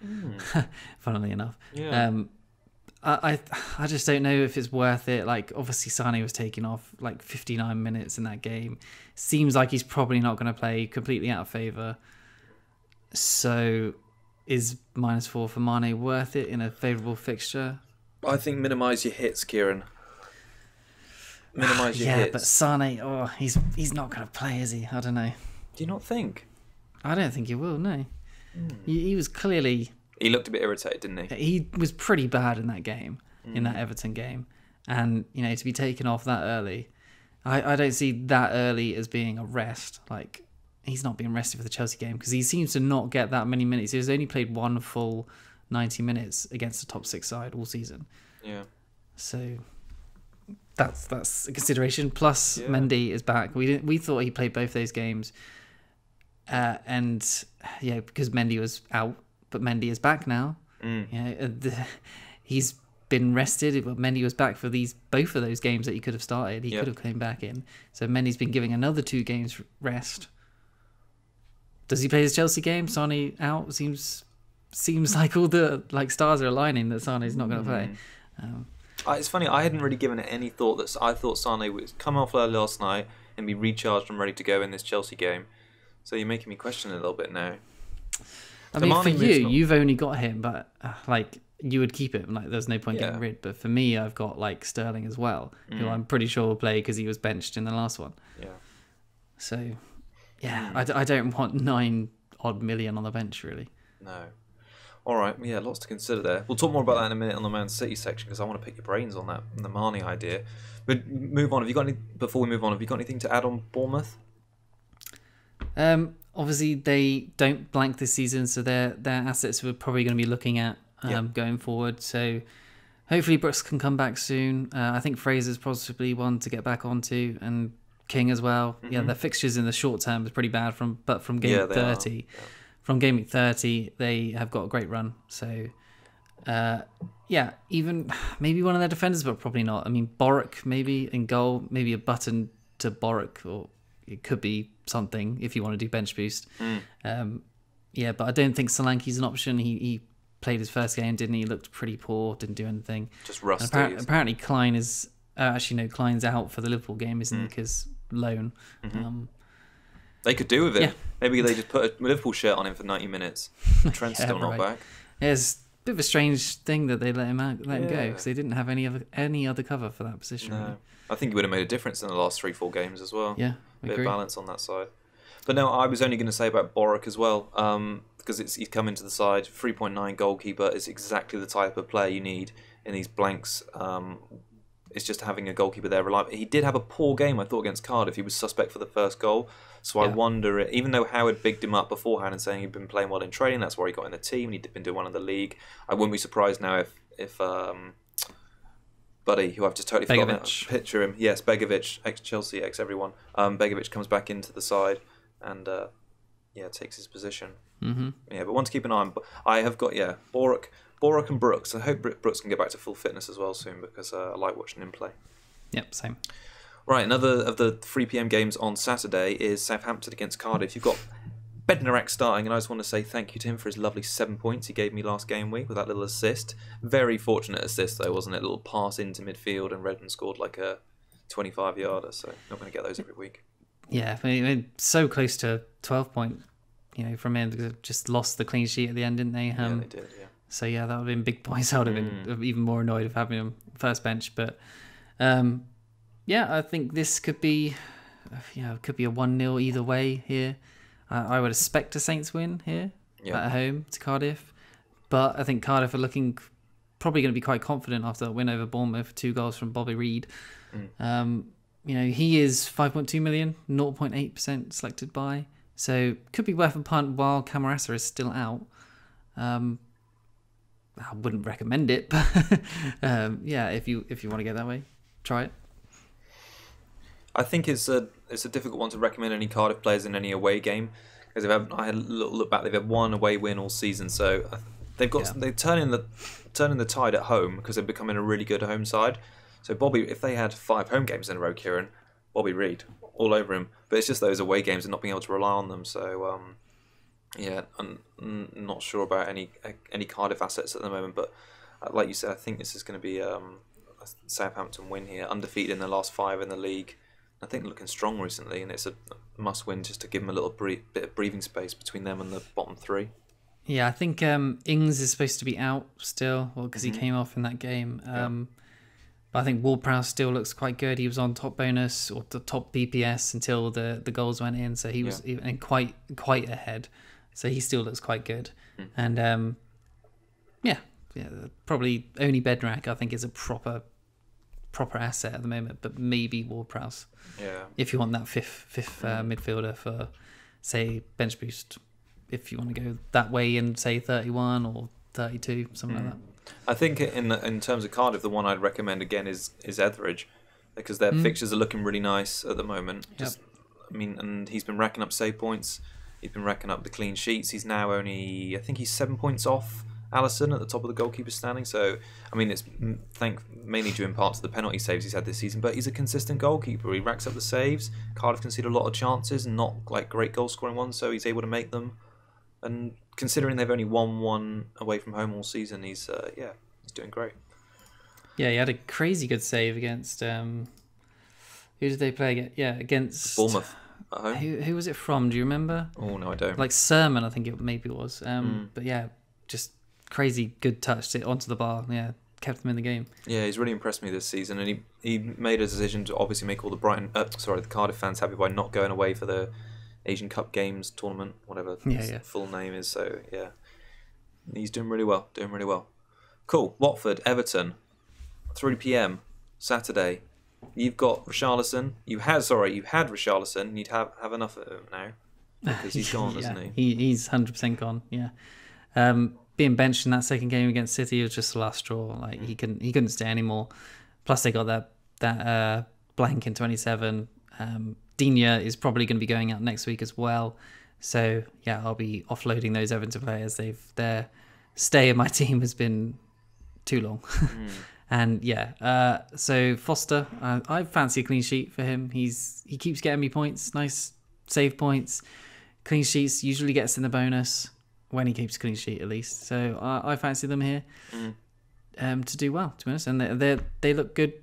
Funnily enough. Yeah. I just don't know if it's worth it. Like, obviously Sane was taking off like 59 minutes in that game. Seems like he's probably not going to play, completely out of favour. So is -4 for Mane worth it in a favourable fixture? I think minimise your hits, Kieran. Minimise your hits. Yeah, but Sane, he's not going to play, is he? I don't know. Do you not think? I don't think he will, no. He was clearly... He looked a bit irritated, didn't he? He was pretty bad in that game, in that Everton game. And, to be taken off that early, I don't see that early as being a rest. Like, he's not being rested for the Chelsea game, because he seems to not get that many minutes. He's only played 1 full 90 minutes against the top 6 side all season. Yeah. So that's a consideration. Plus, Mendy is back. We thought he played both those games. And yeah, because Mendy was out, but Mendy is back now. He's been rested, but Mendy was back for both of those games that he could have started. He could have came back in. So Mendy's been giving another 2 games rest. Does he play his Chelsea game? Sane out? Seems like all the stars are aligning that Sane's not going to play. It's funny, I hadn't really given it any thought. That I thought Sane would come off early last night and be recharged and ready to go in this Chelsea game. So you're making me question it a little bit now. I mean, for you've only got him, but you would keep him. There's no point getting rid. But for me, I've got Sterling as well, who I'm pretty sure will play because he was benched in the last one. Yeah. So, yeah, I don't want 9 odd million on the bench really. No. All right, yeah, lots to consider there. We'll talk more about that in a minute on the Man City section because I want to pick your brains on that, the Marnie idea. But move on. Before we move on, have you got anything to add on Bournemouth? Obviously, they don't blank this season, so their assets we're probably going to be looking at going forward. So hopefully Brooks can come back soon. I think Fraser's possibly one to get back onto, and King as well. Yeah, their fixtures in the short term is pretty bad from game 30. From game week 30, they have got a great run. So, even maybe one of their defenders, but probably not. I mean, Boric maybe in goal, maybe a button to Boric, or it could be something if you want to do bench boost. But I don't think Solanke's an option. He played his first game, didn't he? Looked pretty poor, didn't do anything. Just rusty. Apparently Klein is... Klein's out for the Liverpool game, isn't he? Because loan. They could do with it. Yeah. Maybe they just put a Liverpool shirt on him for 90 minutes. Trent's still not back. Yeah, it's a bit of a strange thing that they let him go because they didn't have any other cover for that position. No. Really. I think he would have made a difference in the last 3-4 games as well. Yeah, a bit of balance on that side. But no, I was only going to say about Boric as well, because he's come into the side. 3.9 goalkeeper is exactly the type of player you need in these blanks. It's just having a goalkeeper there reliable. He did have a poor game, I thought, against Cardiff. He was suspect for the first goal. So I wonder, even though Howard bigged him up beforehand and saying he'd been playing well in training, that's where he got in the team, and he'd been doing well in the league. I wouldn't be surprised now if Buddy, who I've just totally forgotten to picture him. Yes, Begovic, ex-Chelsea, ex-everyone. Begovic comes back into the side and takes his position. Yeah, but one to keep an eye on. I have got, Boric and Brooks. I hope Brooks can get back to full fitness as well soon because I like watching him play. Yep, same. Right, another of the 3 p.m. games on Saturday is Southampton against Cardiff. You've got Bednarek starting, and I just want to say thank you to him for his lovely 7 points he gave me last game week with that little assist. Very fortunate assist, though, wasn't it? A little pass into midfield, and Redmond scored like a 25-yarder, so not going to get those every week. Yeah, I mean, so close to 12 point, from him, because they just lost the clean sheet at the end, didn't they? Yeah, they did, yeah. So, yeah, that would have been big points. I would have been even more annoyed of having him first bench. But, I think this could be a 1-0 either way here. I would expect a Saints win here at home to Cardiff. But I think Cardiff are probably going to be quite confident after that win over Bournemouth, 2 goals from Bobby Reid. He is 5.2 million, 0.8% selected by. So could be worth a punt while Camarasa is still out. I wouldn't recommend it, but if you want to get that way, try it. I think it's a difficult one to recommend any Cardiff players in any away game because I had a little look back. They've had 1 away win all season, so they're turning the tide at home because they're becoming a really good home side. So Bobby, if they had 5 home games in a row, Kieran, Bobby Reid all over him. But it's just those away games and not being able to rely on them. So I'm not sure about any Cardiff assets at the moment. But like you said, I think this is going to be a Southampton win here, undefeated in the last 5 in the league. I think they're looking strong recently, and it's a must-win just to give them a little bit of breathing space between them and the bottom 3. Yeah, I think Ings is supposed to be out still, because he came off in that game. But I think Ward-Prowse still looks quite good. He was on top bonus or the top BPS until the goals went in, so he was even quite ahead. So he still looks quite good. And probably only Bednarek I think is a proper asset at the moment, but maybe Ward-Prowse. Yeah. If you want that fifth midfielder for, say, bench boost, if you want to go that way in, say, 31 or 32, something like that. I think in terms of Cardiff, the one I'd recommend again is Etheridge, because their fixtures are looking really nice at the moment. And he's been racking up save points. He's been racking up the clean sheets. He's now only, I think he's 7 points off Alisson at the top of the goalkeeper standing. So, I mean, it's mainly due in part to the penalty saves he's had this season, but he's a consistent goalkeeper. He racks up the saves. Cardiff concede a lot of chances, not like great goal-scoring ones, so he's able to make them. And considering they've only won one away from home all season, he's doing great. Yeah, he had a crazy good save against... who did they play against? Yeah, against... Bournemouth at home. Who was it from? Do you remember? Oh, no, I don't. Like Sermon, I think it maybe was. But yeah, just crazy good touch onto the bar. Yeah, kept them in the game. Yeah, he's really impressed me this season, and he made a decision to obviously make all the the Cardiff fans happy by not going away for the Asian Cup Games tournament, whatever his full name is. So yeah, he's doing really well. Cool. Watford, Everton, 3 p.m. Saturday. You've got Richarlison. You had Richarlison. You'd have enough of him now because he's gone, isn't he? He's 100% gone. Yeah. Being benched in that second game against City was just the last straw. Like he couldn't stay anymore. Plus they got that blank in 27. Digne is probably going to be going out next week as well. So yeah, I'll be offloading those Everton players. Their stay in my team has been too long. And yeah, so Foster, I fancy a clean sheet for him. He keeps getting me points, nice save points. Clean sheets usually gets in the bonus when he keeps a clean sheet at least. So I fancy them here to do well, to be honest. And they look good,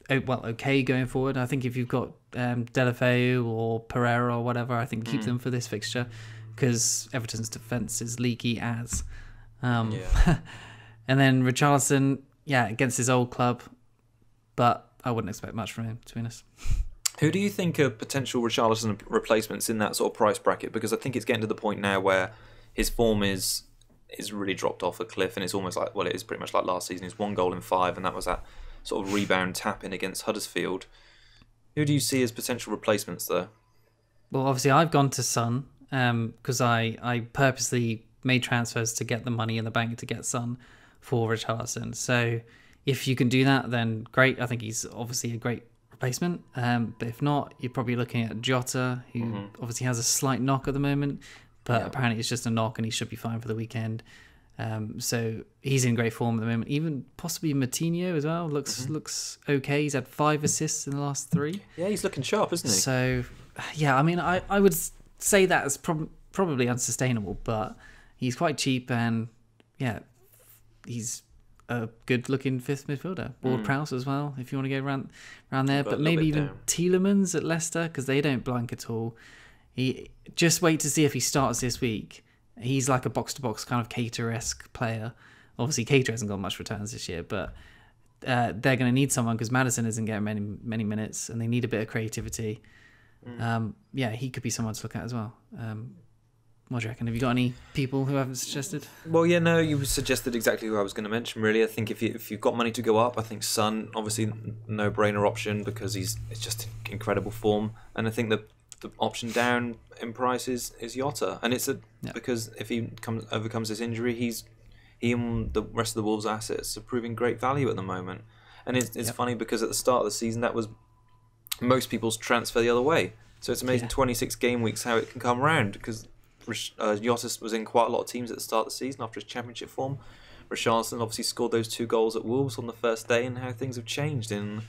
okay going forward. I think if you've got Deulofeu or Pereira or whatever, I think keep them for this fixture because Everton's defence is leaky as. And then Richarlison, against his old club, but I wouldn't expect much from him, to be honest. Who do you think are potential Richarlison replacements in that sort of price bracket? Because I think it's getting to the point now where his form is really dropped off a cliff, and it's almost like, well, it is pretty much like last season. He's 1 goal in 5, and that was that sort of rebound tap-in against Huddersfield. Who do you see as potential replacements there? Well, obviously I've gone to Son because I purposely made transfers to get the money in the bank to get Son for Richarlison. So if you can do that, then great. I think he's obviously a great replacement. But if not, you're probably looking at Jota, who obviously has a slight knock at the moment, but apparently it's just a knock and he should be fine for the weekend. So he's in great form at the moment. Even possibly Matinho as well looks okay. He's had 5 assists in the last 3. Yeah, he's looking sharp, isn't he? So yeah, I mean, I would say that is probably unsustainable, but he's quite cheap and he's a good-looking 5th midfielder. Ward-Prowse as well, if you want to go around there. But maybe even Tielemans at Leicester, because they don't blank at all. Just wait to see if he starts this week. He's like a box-to-box kind of Cater-esque player. Obviously, Cater hasn't got much returns this year, but they're going to need someone because Maddison isn't getting many minutes, and they need a bit of creativity. He could be someone to look at as well. What do you reckon? Have you got any people who haven't suggested? Well, you suggested exactly who I was going to mention, really. I think if you've got money to go up, I think Son, obviously, no-brainer option because it's just in incredible form. And I think the option down in price is Jota. And it's because if he overcomes this injury, he and the rest of the Wolves' assets are proving great value at the moment. And it's funny because at the start of the season, that was most people's transfer the other way. So it's amazing 26 game weeks how it can come around because Jota was in quite a lot of teams at the start of the season after his championship form. Richarlison obviously scored those 2 goals at Wolves on the first day, and how things have changed in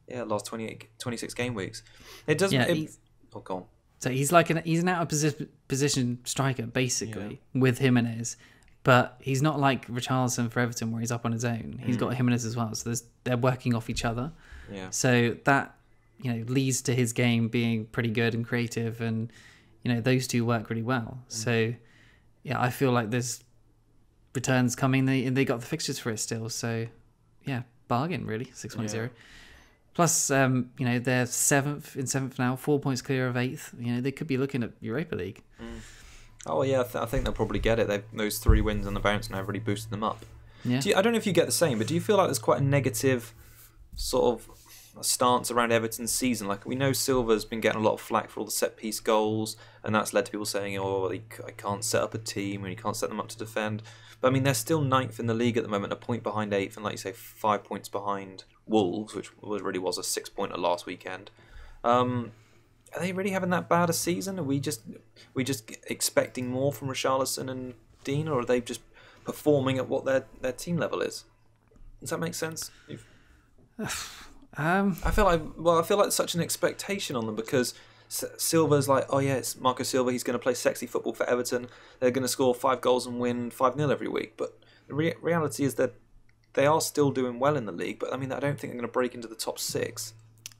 last 26 game weeks. It doesn't. Go on. So he's an out of position striker basically with Jiminez, but he's not like Richarlison for Everton where he's up on his own. He's got Jiminez as well, so they're working off each other. Yeah. So that leads to his game being pretty good and creative and. Those two work really well. So, I feel like there's returns coming. They got the fixtures for it still. So, bargain really, 6.0. Yeah. Plus, they're 7th now, 4 points clear of 8th. They could be looking at Europa League. Oh yeah, I think they'll probably get it. Those 3 wins on the bounce now have really boosted them up. Yeah. I don't know if you get the same, but do you feel like there's quite a negative sort of stance around Everton's season? Like, we know Silva's been getting a lot of flack for all the set-piece goals, and that's led to people saying, I can't set up a team, and you can't set them up to defend. But, I mean, they're still 9th in the league at the moment, a point behind 8th, and like you say, 5 points behind Wolves, which really was a 6-pointer last weekend. Are they really having that bad a season? Are we just expecting more from Richarlison and Dean, or are they just performing at what their team level is? Does that make sense? I feel like such an expectation on them because Silva's like, oh yeah, it's Marco Silva. He's going to play sexy football for Everton. They're going to score 5 goals and win 5-0 every week. But the reality is that they are still doing well in the league. But I mean, I don't think they're going to break into the top 6.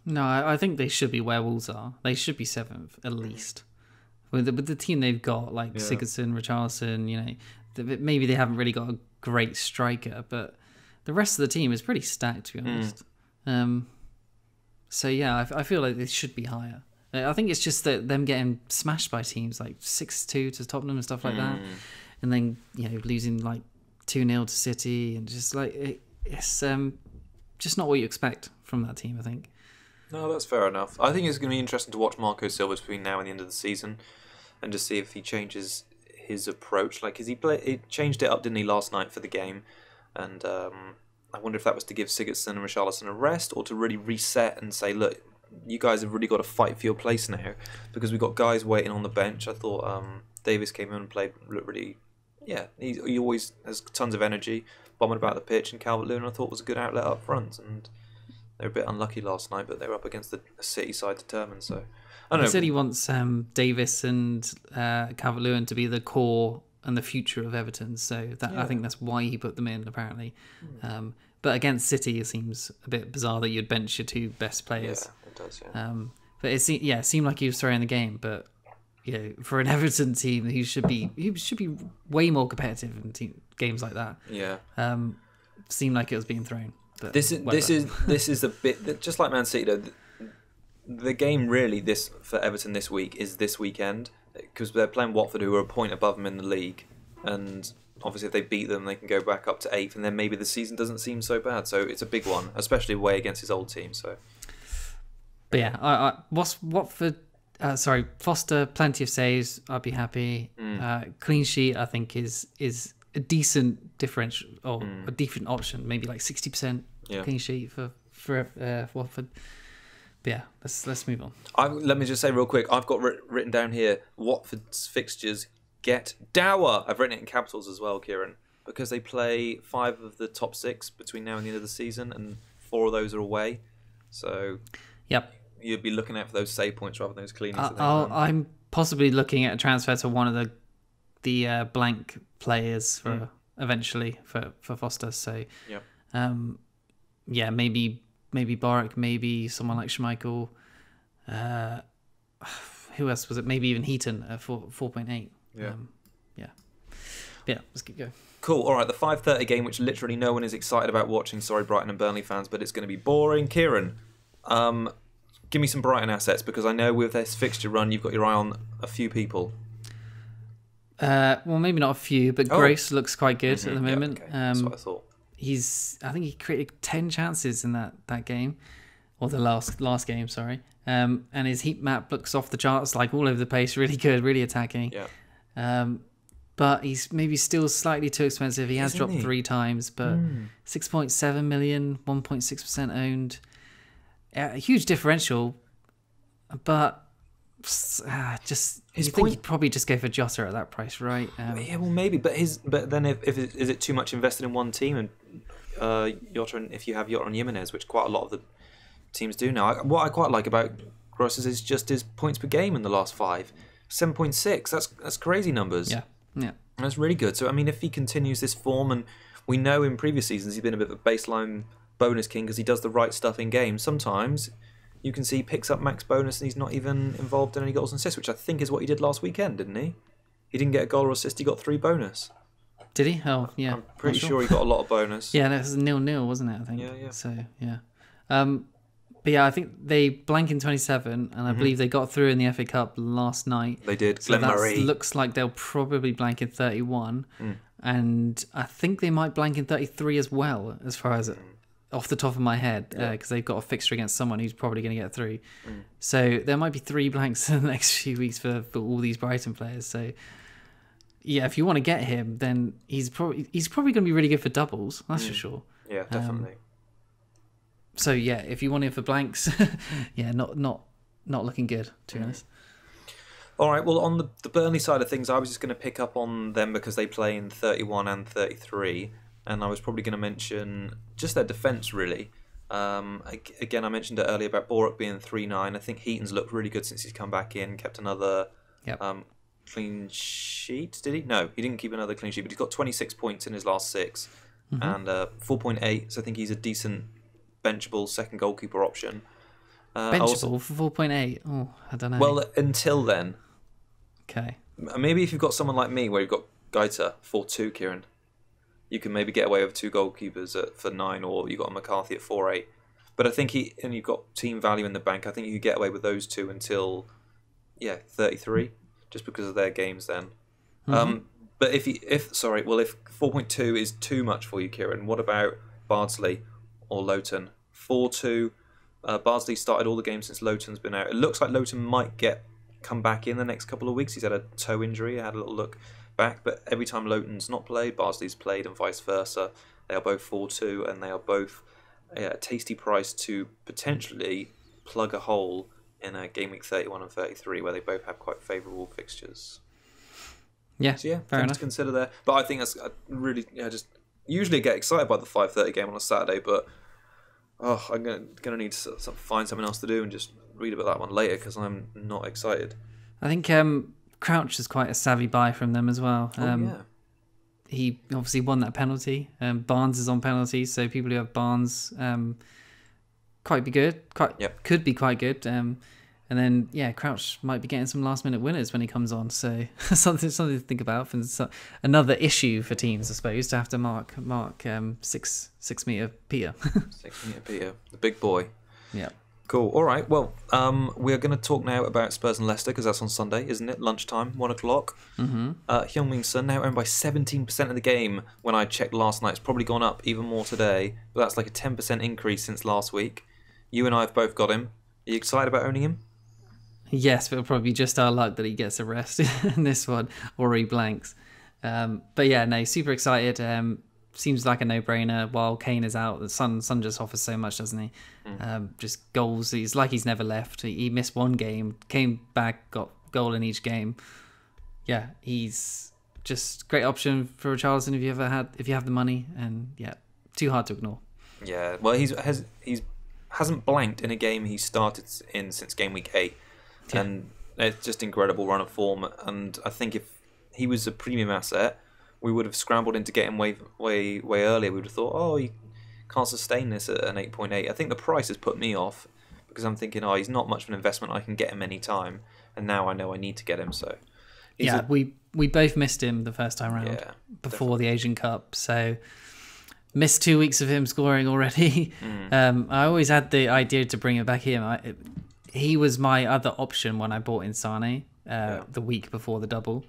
No, I think they should be where Wolves are. They should be 7th at least. With the team they've got, like Sigurdsson, Richarlison, you know, maybe they haven't really got a great striker, but the rest of the team is pretty stacked, to be honest. So yeah, I feel like they should be higher. I think it's just that them getting smashed by teams like 6-2 to Tottenham and stuff like that, and then losing like 2-0 to City, and just like it's just not what you expect from that team, I think. No, that's fair enough. I think it's going to be interesting to watch Marco Silva between now and the end of the season, and just see if he changes his approach. Like, he changed it up, didn't he, last night for the game? And I wonder if that was to give Sigurdsson and Richarlison a rest, or to really reset and say, look, you guys have really got to fight for your place now, because we've got guys waiting on the bench. I thought Davis came in and looked really, he always has tons of energy, bombing about the pitch, and Calvert-Lewin I thought was a good outlet up front, and they were a bit unlucky last night, but they were up against a City side determined. So I don't know. He said he wants Davis and Calvert-Lewin to be the core and the future of Everton. So I think that's why he put them in, apparently. But against City, it seems a bit bizarre that you'd bench your 2 best players. Yeah, it does. Yeah. But it seemed like he was throwing the game. But for an Everton team, he should be way more competitive in games like that. Yeah. Seemed like it was being thrown. But this is a bit just like Man City though. The game really for Everton this week is this weekend, because they're playing Watford, who are a point above them in the league, and obviously if they beat them, they can go back up to 8th, and then maybe the season doesn't seem so bad. So it's a big one, especially away against his old team. So, but yeah, Watford. Foster, plenty of saves. I'd be happy. Clean sheet, I think, is a decent differential, or a decent option. Maybe like 60% clean sheet for Watford. But yeah, let's move on. Let me just say real quick, I've got written down here, Watford's fixtures get dour. I've written it in capitals as well, Kieran, because they play 5 of the top 6 between now and the end of the season, and 4 of those are away. So you'd be looking out for those save points rather than those cleanies. I'm possibly looking at a transfer to one of the blank players for eventually for Foster. So maybe Boric, maybe someone like Schmeichel. Who else was it? Maybe even Heaton at 4.8. Yeah, let's keep going. Cool. All right, the 5:30 game, which literally no one is excited about watching. Sorry, Brighton and Burnley fans, but it's going to be boring. Kieran, give me some Brighton assets, because I know with this fixture run, you've got your eye on a few people. Well, maybe not a few, but Grace looks quite good at the moment. Yeah, okay. That's what I thought. I think he created 10 chances in that game, or the last game, sorry. And his heat map looks off the charts, like all over the place, really good, really attacking. Yeah. But he's maybe still slightly too expensive. He has dropped 3 times, but 6.7 million, 1.6% owned. A huge differential, but you think he'd probably just go for Jota at that price, right? Yeah, well, maybe. But then is it too much invested in one team? And Jota, if you have Jota and Jiminez, which quite a lot of the teams do now. What I quite like about Gross is just his points per game in the last 5, 7.6. That's crazy numbers. Yeah. That's really good. So I mean, if he continues this form, and we know in previous seasons he's been a bit of a baseline bonus king because he does the right stuff in games. Sometimes you can see he picks up max bonus and he's not even involved in any goals and assists, which I think is what he did last weekend, didn't he? He didn't get a goal or assist, he got 3 bonus. Did he? Oh, yeah. I'm pretty sure he got a lot of bonus. Yeah, that was 0-0, wasn't it, I think? Yeah. So, yeah. But yeah, I think they blank in 27, and I believe they got through in the FA Cup last night. They did. So Glenn Murray. Looks like they'll probably blank in 31. And I think they might blank in 33 as well, as far as off the top of my head, because they've got a fixture against someone who's probably going to get through. So there might be 3 blanks in the next few weeks for all these Brighton players. So yeah, if you want to get him, then he's probably going to be really good for doubles. That's for sure. Yeah, definitely. So yeah, if you want him for blanks, yeah, not not looking good, to be honest. All right, well, on the Burnley side of things, I was just going to pick up on them because they play in 31 and 33, and I was probably going to mention just their defence, really. Again, I mentioned it earlier about Boruc being 3-9. I think Heaton's looked really good since he's come back in, kept another clean sheet, did he? No, he didn't keep another clean sheet, but he's got 26 points in his last 6, and 4.8, so I think he's a decent benchable second goalkeeper option. Benchable for 4.8? Oh, I don't know. Well, until then. Okay. Maybe if you've got someone like me where you've got Gaeta 4.2, Kieran, you can maybe get away with 2 goalkeepers for 9, or you've got a McCarthy at 4.8. But I think and you've got team value in the bank. I think you could get away with those 2 until 33, just because of their games then. But if 4.2 is too much for you, Kieran, what about Bardsley or Lowton? 4.2. Bardsley started all the games since Lowton's been out. It looks like Lowton might come back in the next couple of weeks. He's had a toe injury. I had a little look back, but every time Lowton's not played, Bardsley's played, and vice versa. They are both 4.2, and they are both a tasty price to potentially plug a hole in a game week 31 and 33, where they both have quite favourable fixtures. Yeah, so fair enough to consider there. But I think that's really just usually get excited by the 5:30 game on a Saturday, but I'm gonna need to find something else to do and just read about that one later because I'm not excited. I think Crouch is quite a savvy buy from them as well. He obviously won that penalty. Barnes is on penalties, so people who have Barnes could be quite good. And then Crouch might be getting some last minute winners when he comes on. So something to think about. And another issue for teams, I suppose, to have to mark 6 meter Peter. 6 meter Peter, the big boy. Yeah. Cool. All right. Well, we are going to talk now about Spurs and Leicester because that's on Sunday, isn't it? Lunchtime, 1 o'clock. Heung-min Son now owned by 17% of the game. When I checked last night, it's probably gone up even more today. But that's like a 10% increase since last week. You and I have both got him. Are you excited about owning him? Yes, but it'll probably be just our luck that he gets a rest in this one or he blanks. But yeah, no, super excited. Seems like a no-brainer. While Kane is out, the Son just offers so much, doesn't he? Just goals. He's like he's never left. He missed one game, came back, got goal in each game. Yeah, he's just great option for Richarlison if you have the money, and too hard to ignore. Yeah, well, he's hasn't blanked in a game he started in since game week 8, and it's just incredible run of form. And I think if he was a premium asset, we would have scrambled in to get him way earlier. We would have thought, he can't sustain this at an 8.8. I think the price has put me off because I'm thinking, he's not much of an investment. I can get him any time, and now I know I need to get him. So we both missed him the first time round before the Asian Cup. So missed 2 weeks of him scoring already. I always had the idea to bring him back here. He was my other option when I bought in Sane the week before the double.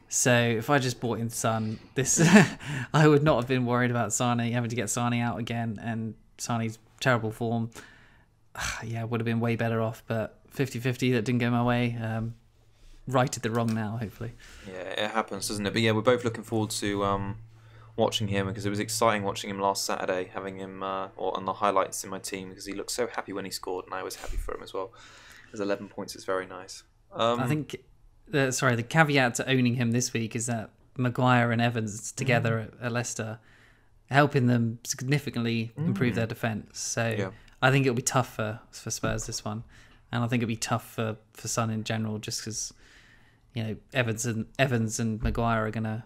So if I just bought in Son, I would not have been worried about Sane, having to get Sane out again, and Sane's terrible form. Would have been way better off, but 50-50, that didn't go my way. Righted the wrong now, hopefully. Yeah, it happens, doesn't it? But we're both looking forward to watching him because it was exciting watching him last Saturday, having him on the highlights in my team because he looked so happy when he scored, and I was happy for him as well. His 11 points is very nice. I think... the caveat to owning him this week is that Maguire and Evans together at Leicester, helping them significantly improve their defence. So I think it'll be tough for Spurs this one, and I think it'll be tough for Son in general, just because Evans and Maguire are gonna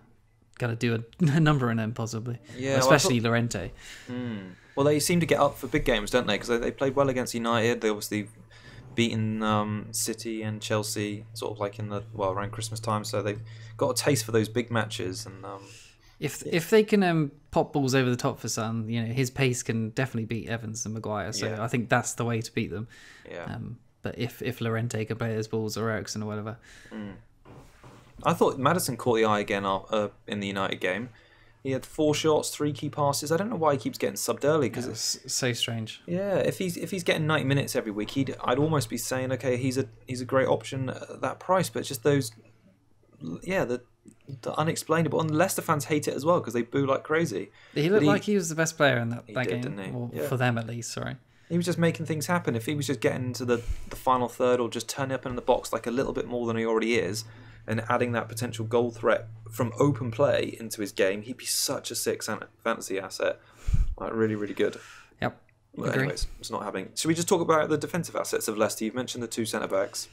do a number in them possibly. Especially Llorente. Well, they seem to get up for big games, don't they? Because they played well against United. They obviously beaten City and Chelsea sort of like around Christmas time, so they've got a taste for those big matches. And if they can pop balls over the top for Son, his pace can definitely beat Evans and Maguire. So I think that's the way to beat them. But if Llorente can play those balls or Eriksen or whatever. I thought Maddison caught the eye again in the United game. He had 4 shots, 3 key passes. I don't know why he keeps getting subbed early because it's so strange. Yeah, if he's getting 90 minutes every week, I'd almost be saying, okay, he's a great option at that price. But it's just those, the unexplainable. And Leicester fans hate it as well because they boo like crazy. He looked like he was the best player in that game, did, didn't he? For them at least. Sorry. He was just making things happen. If he was just getting into the final third or just turning up in the box like a little bit more than he already is and adding that potential goal threat from open play into his game, he'd be such a sick fantasy asset. Like, really, really good. Yep. But anyways, it's not happening. Should we just talk about the defensive assets of Leicester? You've mentioned the two centre-backs.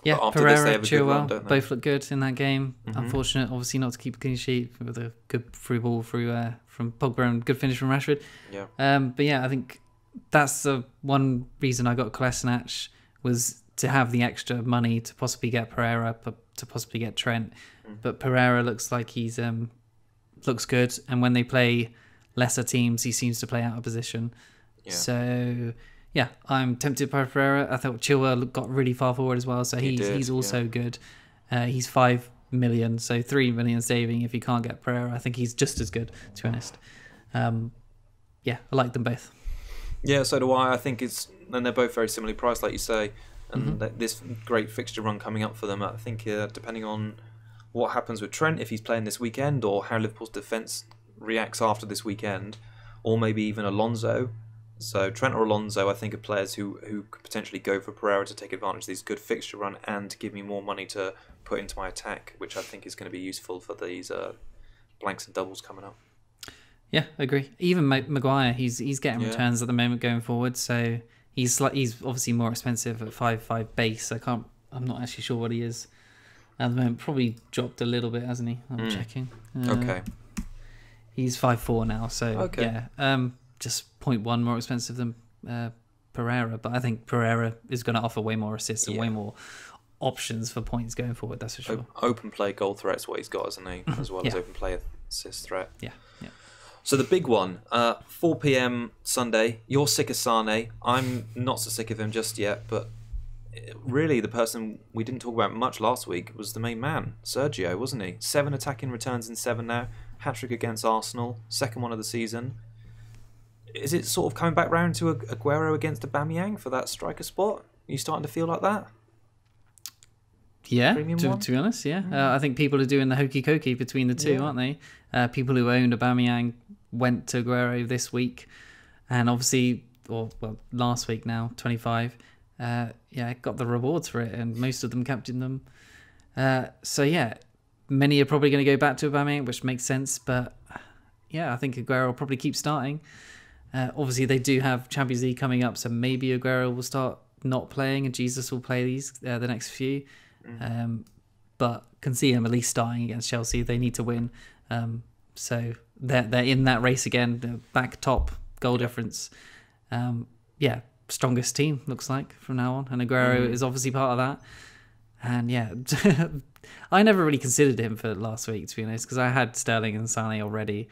Yeah, after Pereira, this, they have a good run, Chilwell, don't they? both look good in that game. Unfortunate, obviously, not to keep a clean sheet with a good through ball from Pogba and good finish from Rashford. Yeah. But yeah, I think that's the one reason I got Kolasinac, was to have the extra money to possibly get Pereira, to possibly get Trent. But Pereira looks like he's looks good, and when they play lesser teams, he seems to play out of position. Yeah. So yeah, I'm tempted by Pereira. I thought Chilwell got really far forward as well, so he's also good. He's 5 million, so 3 million saving if you can't get Pereira. I think he's just as good, to be honest. Yeah, I like them both. Yeah, so do I. I think and they're both very similarly priced, like you say. And this great fixture run coming up for them, I think depending on what happens with Trent, if he's playing this weekend, or how Liverpool's defence reacts after this weekend, or maybe even Alonso. So Trent or Alonso, I think, are players who could potentially go for Pereira to take advantage of this good fixture run and give me more money to put into my attack, which I think is going to be useful for these blanks and doubles coming up. Yeah, I agree. Even Maguire, he's getting returns at the moment going forward, so he's obviously more expensive at 5.5 base. I'm not actually sure what he is at the moment. Probably dropped a little bit, hasn't he? I'm checking. Okay. He's 5.4 now, so yeah. Just 0.1 more expensive than Pereira, but I think Pereira is going to offer way more assists and way more options for points going forward. That's for sure. Open play goal threat's what he's got, isn't he? As well as open play assist threat. Yeah. So the big one, 4 p.m. Sunday. You're sick of Sane. I'm not so sick of him just yet, but really the person we didn't talk about much last week was the main man, Sergio, wasn't he? 7 attacking returns in 7 now. Hat-trick against Arsenal. Second one of the season. Is it sort of coming back round to Aguero against Aubameyang for that striker spot? Are you starting to feel like that? Yeah, to be honest, yeah. I think people are doing the hokey-cokey between the two, aren't they? People who owned Aubameyang went to Aguero this week, and obviously, last week now, 25, got the rewards for it, and most of them captained them. So yeah, many are probably going to go back to Aubameyang, which makes sense, but yeah, I think Aguero will probably keep starting. Obviously, they do have Champions League coming up, so maybe Aguero will start not playing and Jesus will play these the next few. But can see him at least starting against Chelsea. They need to win. So they're in that race again, the back top goal difference. Strongest team, looks like, from now on. And Aguero is obviously part of that. And yeah, I never really considered him for last week, to be honest, because I had Sterling and Sane already.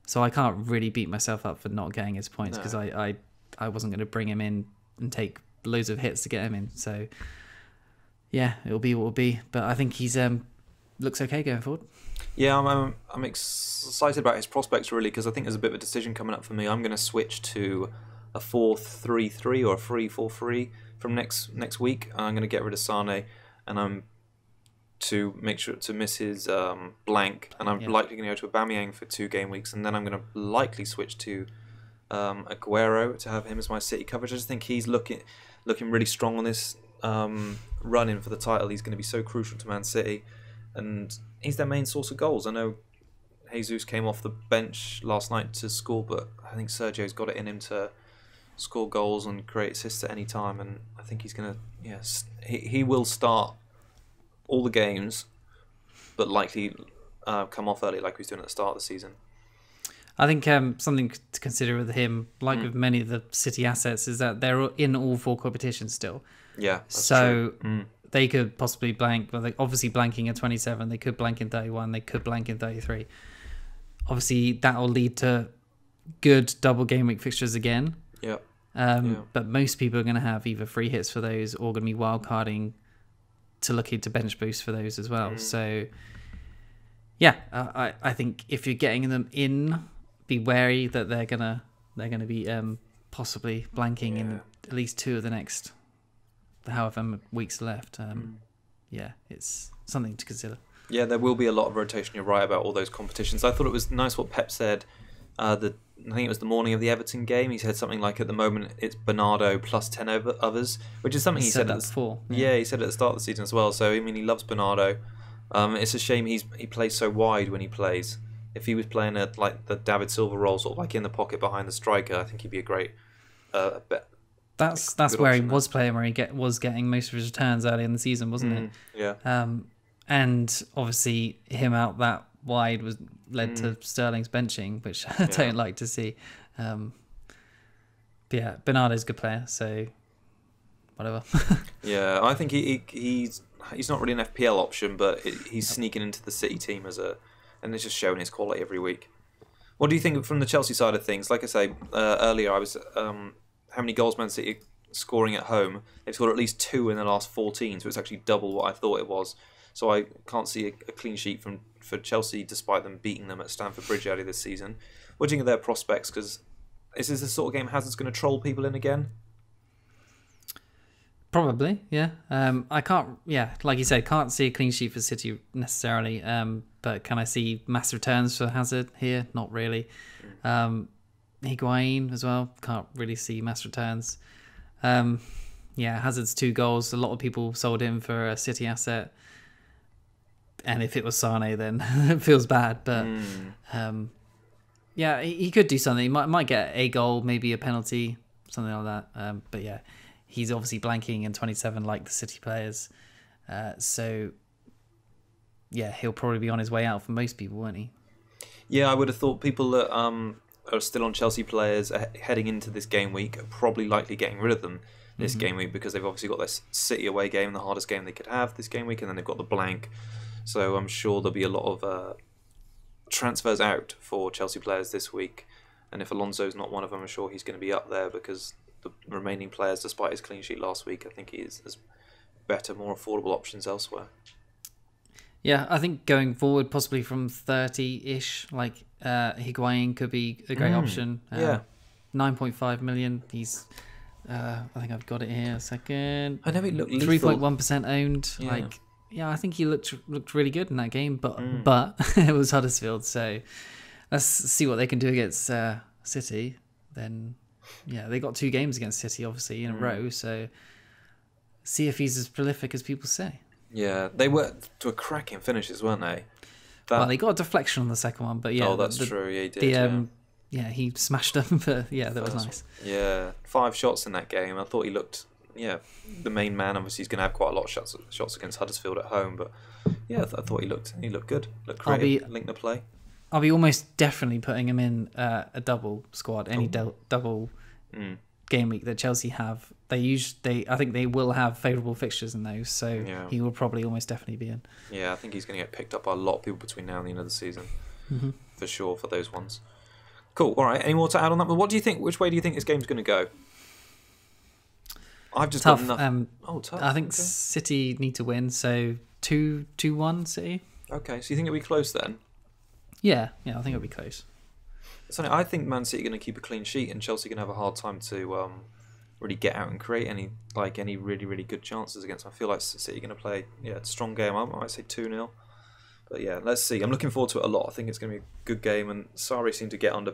So I can't really beat myself up for not getting his points, because I wasn't going to bring him in and take loads of hits to get him in. So yeah, it'll be what it'll be. But I think he's looks okay going forward. Yeah, I'm excited about his prospects, really, because I think there's a bit of a decision coming up for me. I'm going to switch to a 4-3-3 or a 3-4-3 from next week. I'm going to get rid of Sane, and I'm to make sure to miss his blank, and I'm likely going to go to Aubameyang for 2 game weeks, and then I'm going to likely switch to Aguero to have him as my City coverage. I just think he's looking really strong on this run-in for the title. He's going to be so crucial to Man City, and he's their main source of goals. I know Jesus came off the bench last night to score, but I think Sergio's got it in him to score goals and create assists at any time, and I think he's going to he will start all the games, but likely come off early like he was doing at the start of the season. I think something to consider with him, like with many of the City assets, is that they're in all 4 competitions still. Yeah, that's so true. They could possibly blank. Well, they're obviously blanking at 27. They could blank in 31. They could blank in 33. Obviously, that will lead to good double game week fixtures again. Yeah. But most people are going to have either free hits for those or going to be wildcarding to look into bench boost for those as well. So yeah, I think if you're getting them in, be wary that they're gonna be possibly blanking in at least 2 of the next however many weeks left. It's something to consider. Yeah, there will be a lot of rotation. You're right about all those competitions. I thought it was nice what Pep said. The I think it was the morning of the Everton game. He said something like, "At the moment, it's Bernardo plus 10 over others," which is something he said that before. Yeah, he said at the start of the season as well. So I mean, he loves Bernardo. It's a shame he plays so wide when he plays. If he was playing at like the David Silva role, sort of like in the pocket behind the striker, I think he'd be a great bet. That's where he was playing, where he was getting most of his returns early in the season, wasn't it? Yeah. And obviously him out that wide led to Sterling's benching, which I don't like to see. But yeah, Bernardo's a good player, so whatever. Yeah, I think he's not really an FPL option, but he's sneaking into the City team and it's just showing his quality every week. What do you think from the Chelsea side of things? Like I say earlier, I was how many goals Man City scoring at home? They've scored at least 2 in the last 14, so it's actually double what I thought it was. So I can't see a clean sheet for Chelsea, despite them beating them at Stamford Bridge earlier this season. What do you think of their prospects? Because is this the sort of game Hazard's going to troll people in again? Probably, yeah. I can't, like you said, can't see a clean sheet for City necessarily. But can I see mass returns for Hazard here? Not really. Higuain as well. Can't really see mass returns. Hazard's 2 goals. A lot of people sold him for a City asset. And if it was Sane, then it feels bad. But he could do something. He might get a goal, maybe a penalty, something like that. But yeah, he's obviously blanking in 27 like the City players. So yeah, he'll probably be on his way out for most people, won't he? Yeah, I would have thought people that are still on Chelsea players heading into this game week are probably likely getting rid of them this game week, because they've obviously got their City away game, the hardest game they could have this game week, and then they've got the blank. So I'm sure there'll be a lot of transfers out for Chelsea players this week. And if Alonso's not one of them, I'm sure he's going to be up there, because the remaining players, despite his clean sheet last week, I think he is better, more affordable options elsewhere. Yeah, I think going forward, possibly from 30-ish, like Higuain could be a great option. 9.5 million. He's, I think I've got it here a second. I know he looked lethal. 3.1% owned. Yeah. I think he looked really good in that game, but it was Huddersfield. So let's see what they can do against City. Then, they got 2 games against City, obviously, in a row. So see if he's as prolific as people say. Yeah, they were to a cracking finishes, weren't they? Well, they got a deflection on the second one, but yeah. Oh, that's true. Yeah, he did. He smashed them, but yeah, that was nice. Yeah, 5 shots in that game. I thought he looked, the main man. Obviously, he's going to have quite a lot of shots against Huddersfield at home, but yeah, I thought he looked good. Looked creative, linked the play. I'll be almost definitely putting him in a double squad, any double game week that Chelsea have. I think they will have favourable fixtures in those, so he will probably almost definitely be in. Yeah, I think he's going to get picked up by a lot of people between now and the end of the season, for sure, for those ones. Cool. All right. Any more to add on that? But what do you think? Which way do you think this game's going to go? I've just tough. got nothing. Tough. I think City need to win, so 2-1 City. Okay, so you think it'll be close then? Yeah, I think it'll be close. I think Man City are going to keep a clean sheet, and Chelsea are going to have a hard time to really get out and create any really, really good chances against them. I feel like City are going to play a strong game. I might say 2-0. But yeah, let's see. I'm looking forward to it a lot. I think it's going to be a good game, and Sarri seemed to get under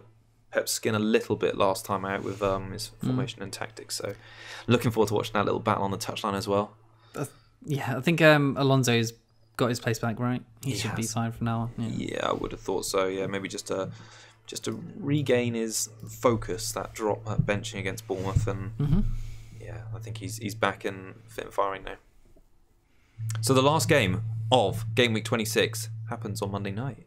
Pep's skin a little bit last time out with his formation and tactics. So looking forward to watching that little battle on the touchline as well. I think Alonso's got his place back, right? He should be fine from now on. Yeah, I would have thought so. Yeah, maybe just to regain his focus, that drop at benching against Bournemouth, and I think he's back and fit and firing now. So the last game of game week 26 happens on Monday night,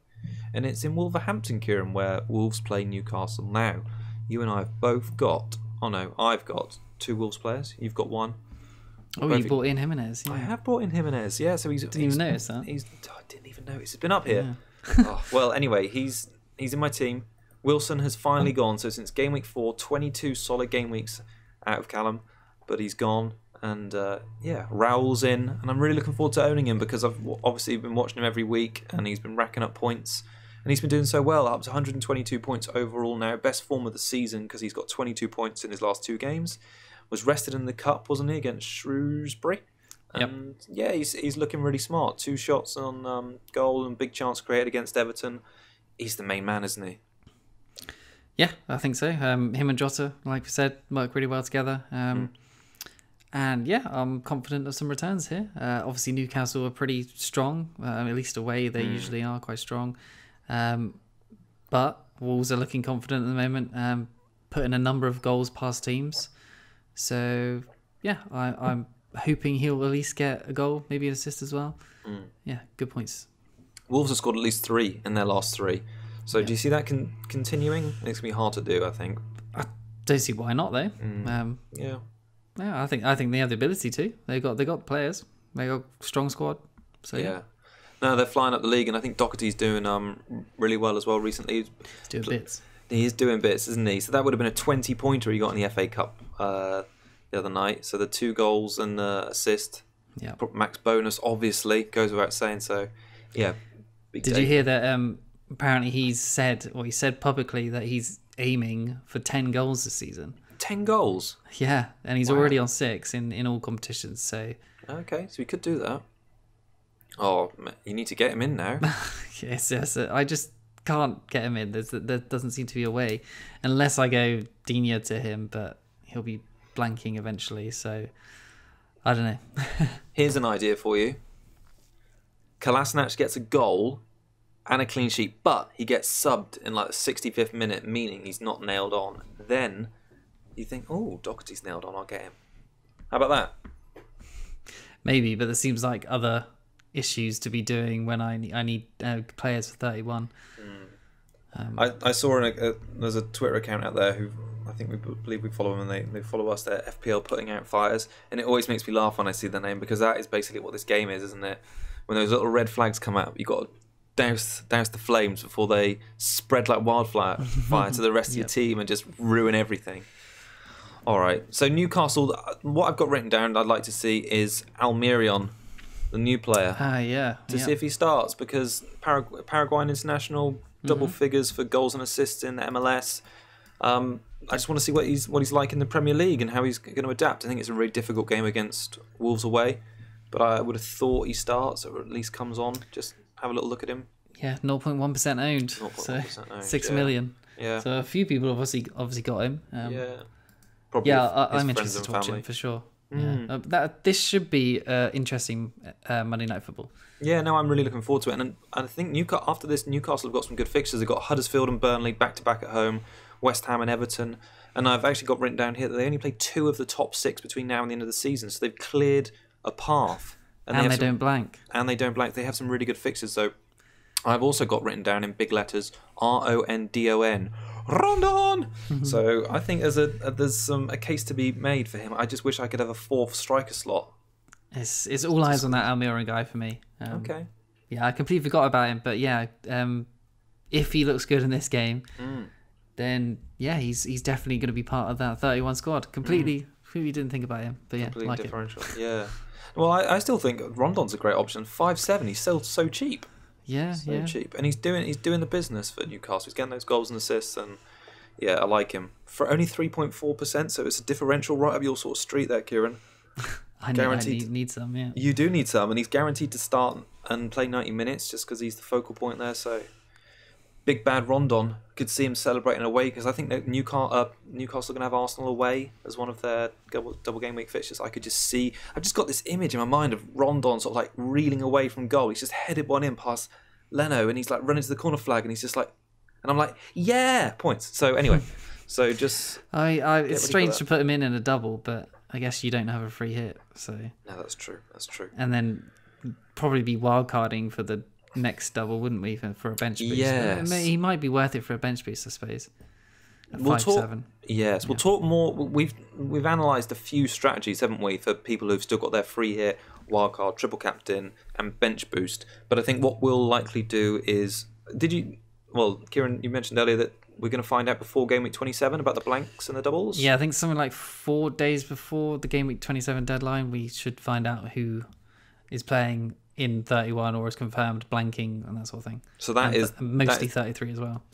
and it's in Wolverhampton, Kieran, where Wolves play Newcastle. Now, you and I have both got, I've got 2 Wolves players. You've got 1. Oh, you brought in Jiminez. Yeah. I have brought in Jiminez. Yeah, so didn't even notice that. I didn't even notice. It's been up here. Yeah. Well, anyway, he's in my team. Wilson has finally gone. So since game week 4, 22 solid game weeks out of Callum, but he's gone. And Raul's in, and I'm really looking forward to owning him, because I've obviously been watching him every week, and he's been racking up points, and he's been doing so well, up to 122 points overall now, best form of the season, because he's got 22 points in his last 2 games. Was rested in the cup, wasn't he, against Shrewsbury? And he's looking really smart. 2 shots on goal and big chance created against Everton. He's the main man, isn't he? Yeah, I think so. Him and Jota, like we said, work really well together. And yeah, I'm confident of some returns here. Obviously, Newcastle are pretty strong. At least away, they usually are quite strong. But Wolves are looking confident at the moment, putting a number of goals past teams. So yeah, I'm hoping he'll at least get a goal, maybe an assist as well. Yeah, good points. Wolves have scored at least 3 in their last 3. So do you see that continuing? It's going to be hard to do, I think. I don't see why not, though. Yeah. Yeah, I think they have the ability to. They got players. They got a strong squad. So yeah. No, they're flying up the league, and I think Doherty's doing really well as well recently. He's doing bits. He is doing bits, isn't he? So that would have been a 20-pointer he got in the FA Cup the other night. So the 2 goals and the assist. Yeah. Max bonus, obviously, goes without saying. So yeah. Did you hear that? Apparently, he said publicly that he's aiming for 10 goals this season. 10 goals? Yeah, and he's already on 6 in all competitions. So okay, so we could do that. Oh, you need to get him in now. yes, I just can't get him in. There doesn't seem to be a way, unless I go Digne to him, but he'll be blanking eventually. So I don't know. Here's an idea for you. Kolasinac gets a goal and a clean sheet, but he gets subbed in like the 65th minute, meaning he's not nailed on. Then you think, oh, Doherty's nailed on, I'll get him. How about that? Maybe, but there seems like other issues to be doing when I need players for 31. I saw there's a Twitter account out there who I think we believe we follow them, and they follow us. They're FPL Putting Out Fires, and it always makes me laugh when I see their name, because that is basically what this game is, isn't it? When those little red flags come out, you've got to douse the flames before they spread like wildfire to the rest of your team and just ruin everything. All right, so Newcastle, what I've got written down I'd like to see is Almirion, the new player. To see if he starts, because Paraguayan international, double figures for goals and assists in the MLS. I just want to see what he's like in the Premier League and how he's going to adapt. I think it's a really difficult game against Wolves away, but I would have thought he starts, or at least comes on. Just have a little look at him. Yeah, 0.1% owned. 0.1% owned, 6 million. Yeah. So a few people have obviously got him. Probably I'm interested to watch him for sure. This should be interesting Monday Night Football. Yeah, no, I'm really looking forward to it. And I think after this, Newcastle have got some good fixtures. They've got Huddersfield and Burnley back-to-back at home, West Ham and Everton. And I've actually got written down here that they only play 2 of the top 6 between now and the end of the season. So they've cleared a path. And they don't blank. And they don't blank. They have some really good fixtures. So I've also got written down in big letters, Rondon. Rondon! So I think there's a case to be made for him. I just wish I could have a 4th striker slot. It's all eyes on that Almiron guy for me. Okay. Yeah, I completely forgot about him. But yeah, if he looks good in this game, then yeah, he's definitely going to be part of that 31 squad. Completely didn't think about him. But yeah, completely like differential. Yeah. Well, I still think Rondon's a great option. 5.7, he's still so cheap. Yeah, cheap, and he's doing the business for Newcastle. He's getting those goals and assists, and yeah, I like him for only 3.4%. So it's a differential right up your sort of street there, Kieran. I need some. Yeah, you do need some, and he's guaranteed to start and play 90 minutes just because he's the focal point there. So big bad Rondon, could see him celebrating away, because I think that Newcastle are going to have Arsenal away as one of their double game week fixtures. I've just got this image in my mind of Rondon sort of like reeling away from goal. He's just headed one in past Leno, and he's like running to the corner flag, and he's just like, and I'm like, yeah, points. So anyway, it's strange to put him in a double, but I guess you don't have a free hit. So no, that's true. And then probably be wildcarding for the next double, wouldn't we, for a bench boost? Yes. He might be worth it for a bench boost, I suppose. We'll talk more. We've analysed a few strategies, haven't we, for people who've still got their free hit, wildcard, triple captain, and bench boost. But I think what we'll likely do is, Kieran, you mentioned earlier that we're going to find out before game week 27 about the blanks and the doubles. Yeah, I think something like 4 days before the game week 27 deadline, we should find out who is playing in 31 or is confirmed blanking and that sort of thing. So mostly 33 as well.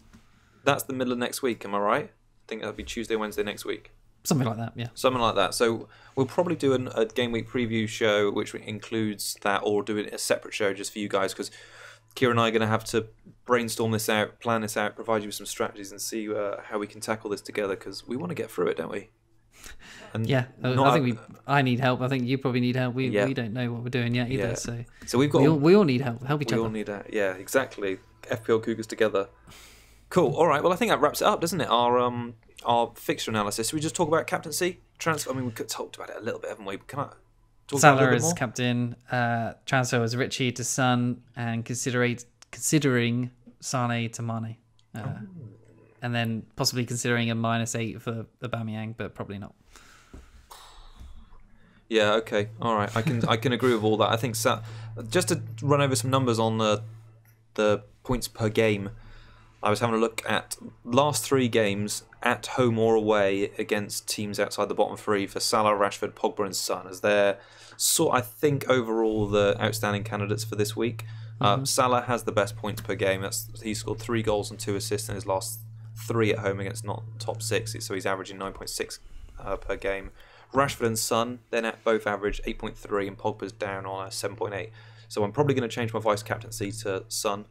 That's the middle of next week, am I right? I think that'll be Tuesday, Wednesday next week. Something like that, yeah. Something like that. So we'll probably do a game week preview show which includes that, or do a separate show just for you guys, because Kieran and I are going to have to brainstorm this out, plan this out, provide you with some strategies, and see how we can tackle this together, because we want to get through it, don't we? And yeah, I think I need help. I think you probably need help. We don't know what we're doing yet either. Yeah. So we've got we all need help. Help each other. We all need that. Yeah, exactly. FPL Cougars together. Cool. All right. Well, I think that wraps it up, doesn't it? Our fixture analysis. Should we just talk about captaincy? Transfer. I mean, we could talked about it a little bit, haven't we? Can I talk Salah about it a little bit as more? captain. Transfer was Richie to Son, and considering Sane to Mane. And then possibly considering a -8 for Aubameyang, but probably not. Yeah. Okay. All right. I can agree with all that. I think just to run over some numbers on the points per game. I was having a look at last 3 games at home or away against teams outside the bottom 3 for Salah, Rashford, Pogba, and Son, as they're I think overall the outstanding candidates for this week. Salah has the best points per game. He scored 3 goals and 2 assists in his last 3 at home against not top 6, so he's averaging 9.6 per game. Rashford and Son, then both average 8.3, and Pogba's down on a 7.8. So I'm probably going to change my vice captaincy to Son,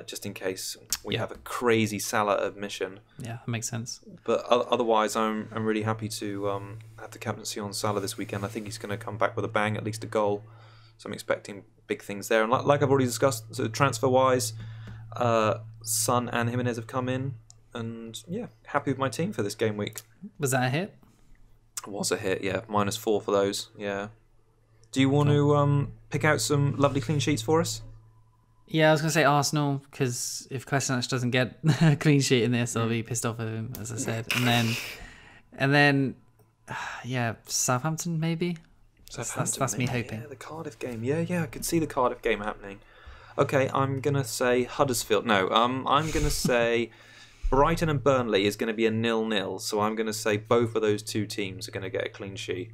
just in case we have a crazy Salah admission. Yeah, that makes sense. But otherwise, I'm really happy to have the captaincy on Salah this weekend. I think he's going to come back with a bang, at least a goal. So I'm expecting big things there. And like I've already discussed, so transfer-wise, Son and Jiminez have come in. And yeah, happy with my team for this game week. Was that a hit? It was a hit, yeah. -4 for those, yeah. Do you want to pick out some lovely clean sheets for us? Yeah, I was going to say Arsenal, because if Kolasinac doesn't get a clean sheet in this, I'll be pissed off at him, as I said. And then, yeah, Southampton maybe? That's me hoping. Yeah, the Cardiff game. Yeah, I could see the Cardiff game happening. Okay, I'm going to say Huddersfield. No, I'm going to say Brighton and Burnley is going to be a 0-0, so I'm going to say both of those 2 teams are going to get a clean sheet.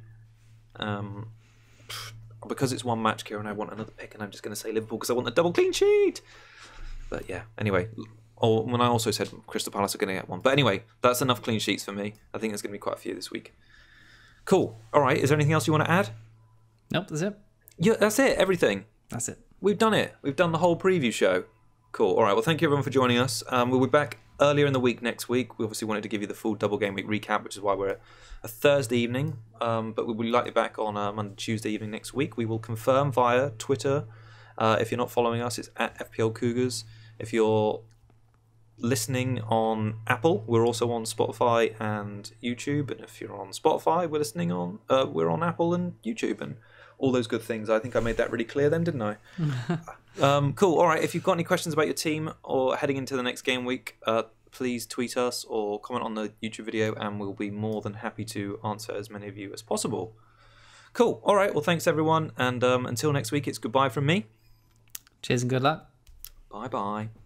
Because it's one match, Kieran, I want another pick, and I'm just going to say Liverpool because I want a double clean sheet. But yeah, anyway. When I also said Crystal Palace are going to get one. But anyway, that's enough clean sheets for me. I think there's going to be quite a few this week. Cool. All right, is there anything else you want to add? Nope, that's it. Yeah, that's it. Everything. That's it. We've done it. We've done the whole preview show. Cool. All right, well, thank you everyone for joining us. We'll be back earlier in the week next week. We obviously wanted to give you the full double game week recap, which is why we're at a Thursday evening. But we'll be likely back on Monday, Tuesday evening next week. We will confirm via Twitter. If you're not following us, it's at FPL Cougars. If you're listening on Apple, we're also on Spotify and YouTube. And if you're on Spotify, we're on Apple and YouTube and all those good things. I think I made that really clear then, didn't I? Cool. All right. If you've got any questions about your team or heading into the next game week, please tweet us or comment on the YouTube video, and we'll be more than happy to answer as many of you as possible. Cool. All right. Well, thanks everyone, and until next week, it's goodbye from me. Cheers and good luck. Bye-bye.